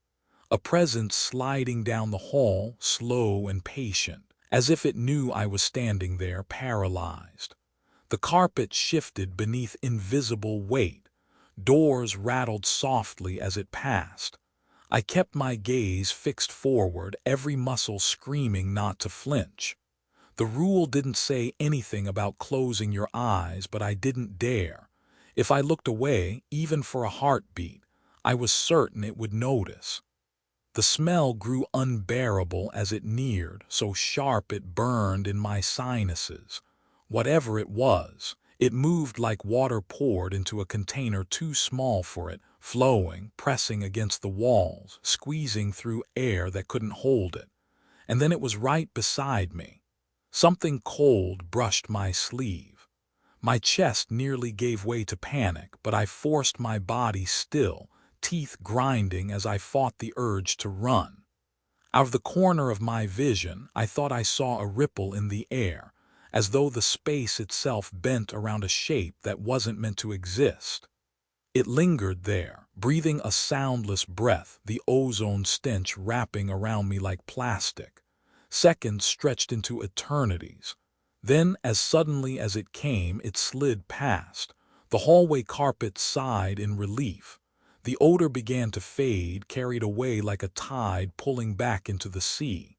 A presence sliding down the hall, slow and patient, as if it knew I was standing there, paralyzed. The carpet shifted beneath invisible weight. Doors rattled softly as it passed. I kept my gaze fixed forward, every muscle screaming not to flinch. The rule didn't say anything about closing your eyes, but I didn't dare. If I looked away, even for a heartbeat, I was certain it would notice. The smell grew unbearable as it neared, so sharp it burned in my sinuses. Whatever it was, it moved like water poured into a container too small for it, flowing, pressing against the walls, squeezing through air that couldn't hold it. And then it was right beside me. Something cold brushed my sleeve. My chest nearly gave way to panic, but I forced my body still, teeth grinding as I fought the urge to run. Out of the corner of my vision, I thought I saw a ripple in the air, as though the space itself bent around a shape that wasn't meant to exist. It lingered there, breathing a soundless breath, the ozone stench wrapping around me like plastic. Seconds stretched into eternities. Then, as suddenly as it came, it slid past. The hallway carpet sighed in relief. The odor began to fade, carried away like a tide pulling back into the sea.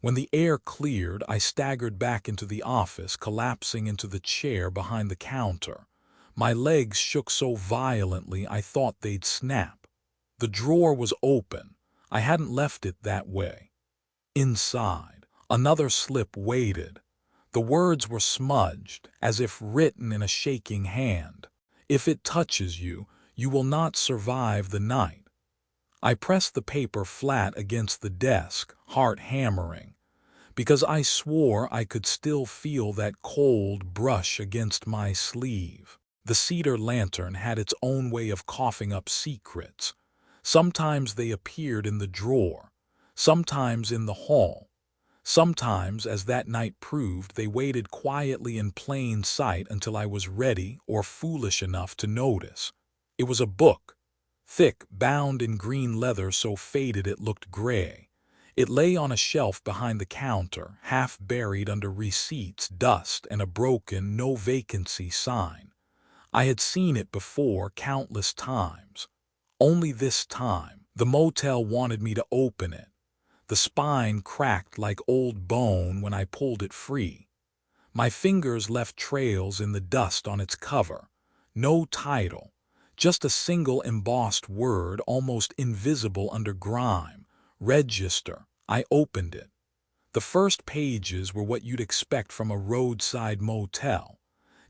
When the air cleared, I staggered back into the office, collapsing into the chair behind the counter. My legs shook so violently I thought they'd snap. The drawer was open. I hadn't left it that way. Inside, another slip waited. The words were smudged, as if written in a shaking hand. "If it touches you, you will not survive the night." I pressed the paper flat against the desk, heart hammering, because I swore I could still feel that cold brush against my sleeve. The Cedar Lantern had its own way of coughing up secrets. Sometimes they appeared in the drawer, sometimes in the hall, Sometimes, as that night proved, they waited quietly in plain sight until I was ready or foolish enough to notice. It was a book, thick, bound in green leather so faded it looked gray. It lay on a shelf behind the counter, half buried under receipts, dust, and a broken no vacancy sign. I had seen it before countless times. Only this time, the motel wanted me to open it. The spine cracked like old bone when I pulled it free. My fingers left trails in the dust on its cover. No title, just a single embossed word almost invisible under grime. Register. I opened it. The first pages were what you'd expect from a roadside motel.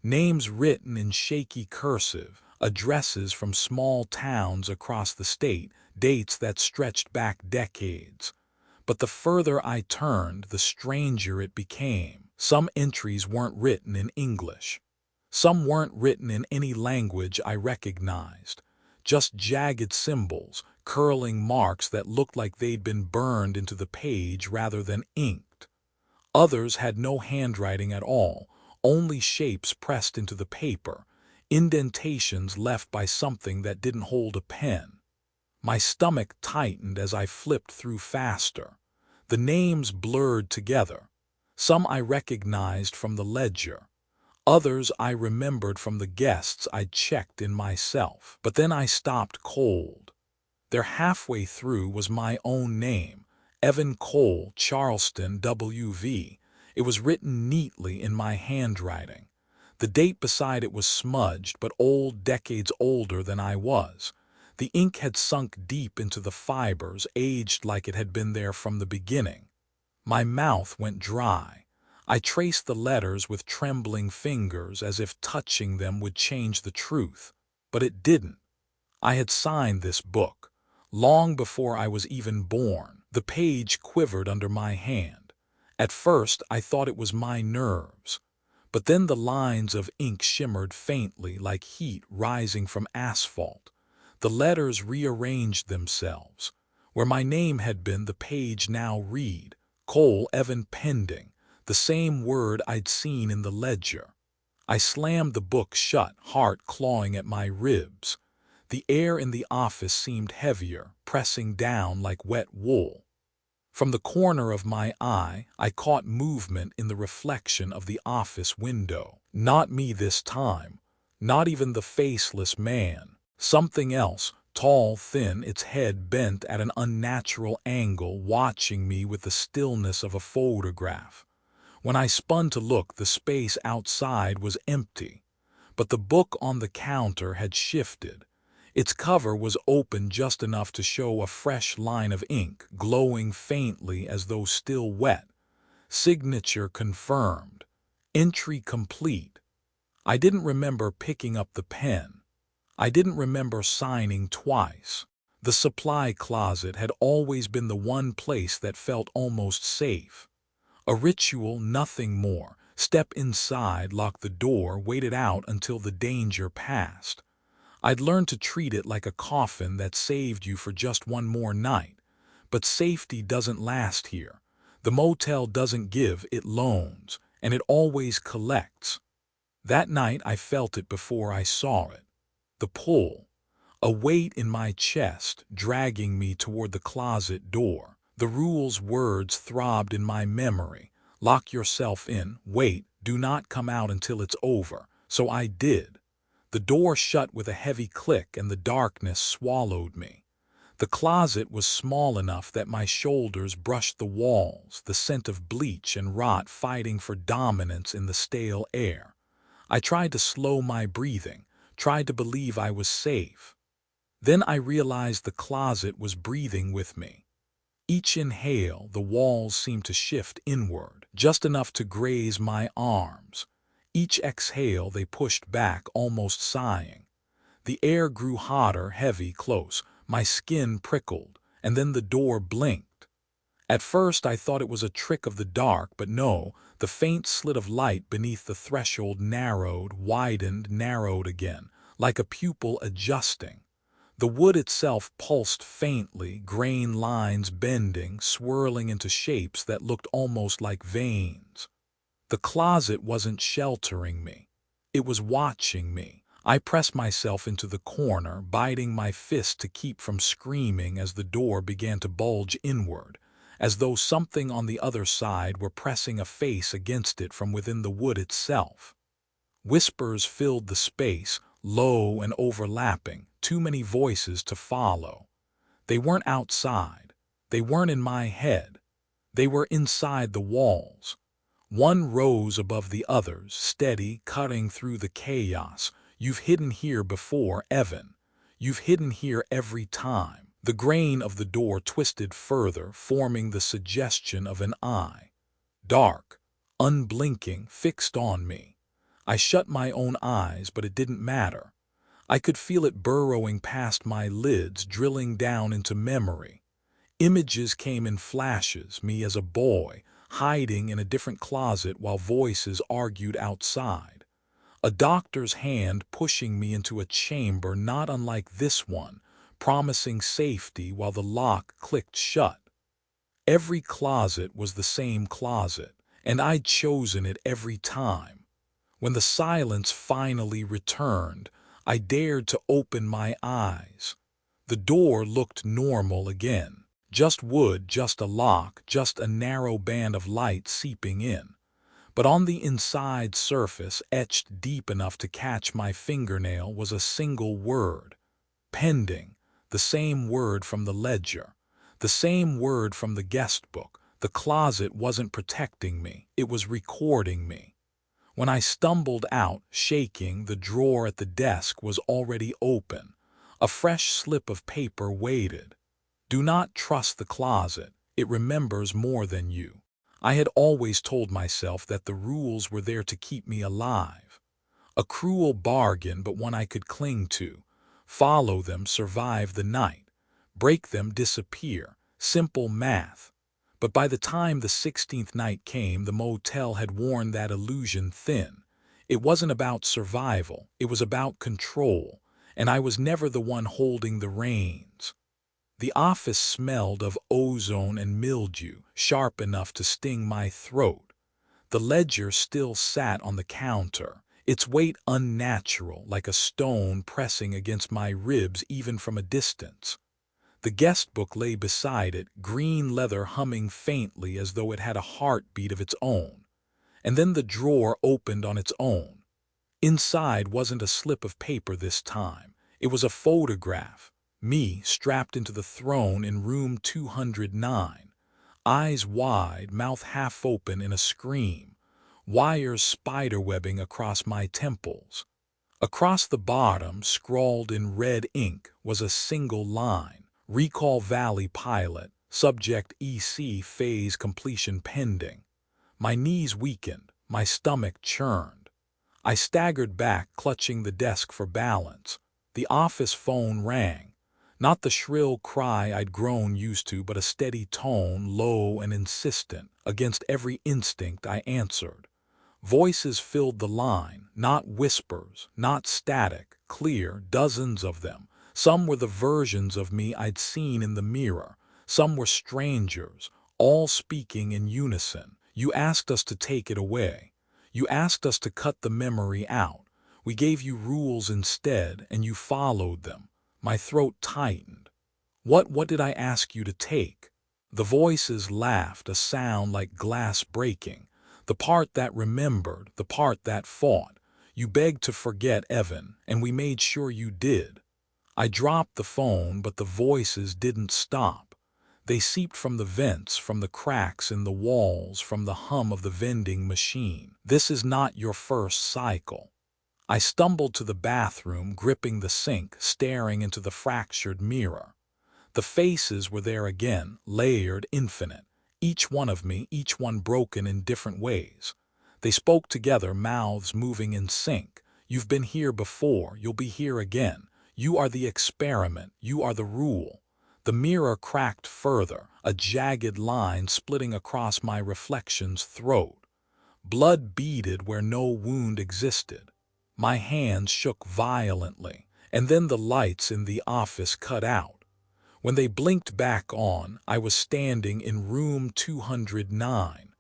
Names written in shaky cursive, addresses from small towns across the state, dates that stretched back decades. But the further I turned, the stranger it became. Some entries weren't written in English. Some weren't written in any language I recognized. Just jagged symbols, curling marks that looked like they'd been burned into the page rather than inked. Others had no handwriting at all, only shapes pressed into the paper, indentations left by something that didn't hold a pen. My stomach tightened as I flipped through faster. The names blurred together. Some I recognized from the ledger. Others I remembered from the guests I'd checked in myself. But then I stopped cold. There halfway through was my own name, Evan Cole, Charleston, W.V. It was written neatly in my handwriting. The date beside it was smudged, but old, decades older than I was. The ink had sunk deep into the fibers, aged like it had been there from the beginning. My mouth went dry. I traced the letters with trembling fingers as if touching them would change the truth. But it didn't. I had signed this book long before I was even born. The page quivered under my hand. At first I thought it was my nerves. But then the lines of ink shimmered faintly like heat rising from asphalt. The letters rearranged themselves. Where my name had been, the page now read, Cole Evan Pending, the same word I'd seen in the ledger. I slammed the book shut, heart clawing at my ribs. The air in the office seemed heavier, pressing down like wet wool. From the corner of my eye, I caught movement in the reflection of the office window. Not me this time. Not even the faceless man. Something else, tall, thin, its head bent at an unnatural angle, watching me with the stillness of a photograph. When I spun to look, the space outside was empty. But the book on the counter had shifted. Its cover was open just enough to show a fresh line of ink, glowing faintly as though still wet. Signature confirmed. Entry complete. I didn't remember picking up the pen. I didn't remember signing twice. The supply closet had always been the one place that felt almost safe. A ritual, nothing more. Step inside, lock the door, wait it out until the danger passed. I'd learned to treat it like a coffin that saved you for just one more night. But safety doesn't last here. The motel doesn't give, it loans, and it always collects. That night I felt it before I saw it. The pull, a weight in my chest dragging me toward the closet door. The rule's words throbbed in my memory. Lock yourself in, wait, do not come out until it's over. So I did. The door shut with a heavy click and the darkness swallowed me. The closet was small enough that my shoulders brushed the walls, the scent of bleach and rot fighting for dominance in the stale air. I tried to slow my breathing, tried to believe I was safe. Then I realized the closet was breathing with me. Each inhale, the walls seemed to shift inward, just enough to graze my arms. Each exhale, they pushed back, almost sighing. The air grew hotter, heavy, close. My skin prickled, and then the door blinked. At first I thought it was a trick of the dark, but no, the faint slit of light beneath the threshold narrowed, widened, narrowed again, like a pupil adjusting. The wood itself pulsed faintly, grain lines bending, swirling into shapes that looked almost like veins. The closet wasn't sheltering me. It was watching me. I pressed myself into the corner, biting my fist to keep from screaming as the door began to bulge inward, as though something on the other side were pressing a face against it from within the wood itself. Whispers filled the space, low and overlapping, too many voices to follow. They weren't outside. They weren't in my head. They were inside the walls. One rose above the others, steady, cutting through the chaos. You've hidden here before, Evan. You've hidden here every time. The grain of the door twisted further, forming the suggestion of an eye. Dark, unblinking, fixed on me. I shut my own eyes, but it didn't matter. I could feel it burrowing past my lids, drilling down into memory. Images came in flashes, me as a boy, hiding in a different closet while voices argued outside. A doctor's hand pushing me into a chamber not unlike this one, promising safety while the lock clicked shut. Every closet was the same closet, and I'd chosen it every time. When the silence finally returned, I dared to open my eyes. The door looked normal again. Just wood, just a lock, just a narrow band of light seeping in. But on the inside surface, etched deep enough to catch my fingernail, was a single word. Pending. The same word from the ledger. The same word from the guest book. The closet wasn't protecting me. It was recording me. When I stumbled out, shaking, the drawer at the desk was already open. A fresh slip of paper waited. Do not trust the closet. It remembers more than you. I had always told myself that the rules were there to keep me alive. A cruel bargain, but one I could cling to. Follow them, survive the night. Break them, disappear. Simple math. But by the time the 16th night came, the motel had worn that illusion thin. It wasn't about survival. It was about control. And I was never the one holding the reins. The office smelled of ozone and mildew, sharp enough to sting my throat. The ledger still sat on the counter, its weight unnatural, like a stone pressing against my ribs even from a distance. The guest book lay beside it, green leather humming faintly as though it had a heartbeat of its own. And then the drawer opened on its own. Inside wasn't a slip of paper this time. It was a photograph. Me strapped into the throne in room 209, eyes wide, mouth half open in a scream, wires spiderwebbing across my temples. Across the bottom, scrawled in red ink, was a single line: Recall Valley Pilot, subject EC phase completion pending. My knees weakened, my stomach churned. I staggered back, clutching the desk for balance. The office phone rang. Not the shrill cry I'd grown used to, but a steady tone, low and insistent. Against every instinct, I answered. Voices filled the line, not whispers, not static, clear, dozens of them. Some were the versions of me I'd seen in the mirror. Some were strangers, all speaking in unison. You asked us to take it away. You asked us to cut the memory out. We gave you rules instead, and you followed them. My throat tightened. What did I ask you to take? The voices laughed, a sound like glass breaking. The part that remembered, the part that fought. You begged to forget, Evan, and we made sure you did. I dropped the phone, but the voices didn't stop. They seeped from the vents, from the cracks in the walls, from the hum of the vending machine. This is not your first cycle. I stumbled to the bathroom, gripping the sink, staring into the fractured mirror. The faces were there again, layered, infinite. Each one of me, each one broken in different ways. They spoke together, mouths moving in sync. You've been here before, you'll be here again. You are the experiment, you are the rule. The mirror cracked further, a jagged line splitting across my reflection's throat. Blood beaded where no wound existed. My hands shook violently. And then the lights in the office cut out. When they blinked back on, I was standing in room 209.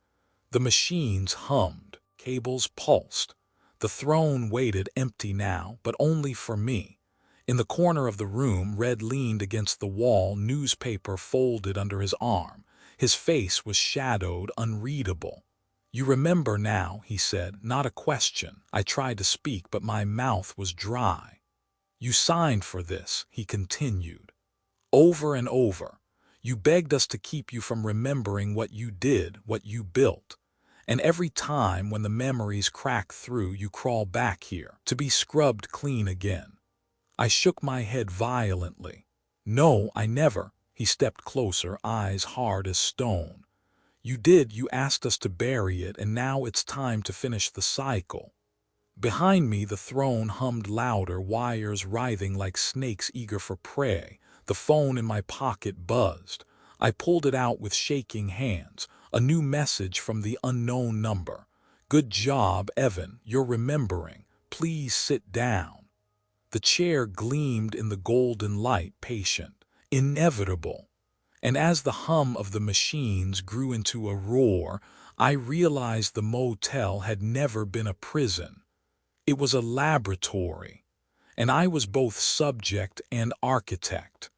The machines hummed, cables pulsed. The throne waited empty now, but only for me. In the corner of the room, Red leaned against the wall, newspaper folded under his arm. His face was shadowed, unreadable. "You remember now," he said, not a question. I tried to speak, but my mouth was dry. "You signed for this," he continued. "Over and over. You begged us to keep you from remembering what you did, what you built. And every time when the memories crack through, you crawl back here, to be scrubbed clean again." I shook my head violently. "No, I never." He stepped closer, eyes hard as stone. "You did. You asked us to bury it, and now it's time to finish the cycle." Behind me, the throne hummed louder, wires writhing like snakes eager for prey. The phone in my pocket buzzed. I pulled it out with shaking hands. A new message from the unknown number. "Good job, Evan. You're remembering. Please sit down." The chair gleamed in the golden light, patient, inevitable. And as the hum of the machines grew into a roar, I realized the motel had never been a prison. It was a laboratory, and I was both subject and architect.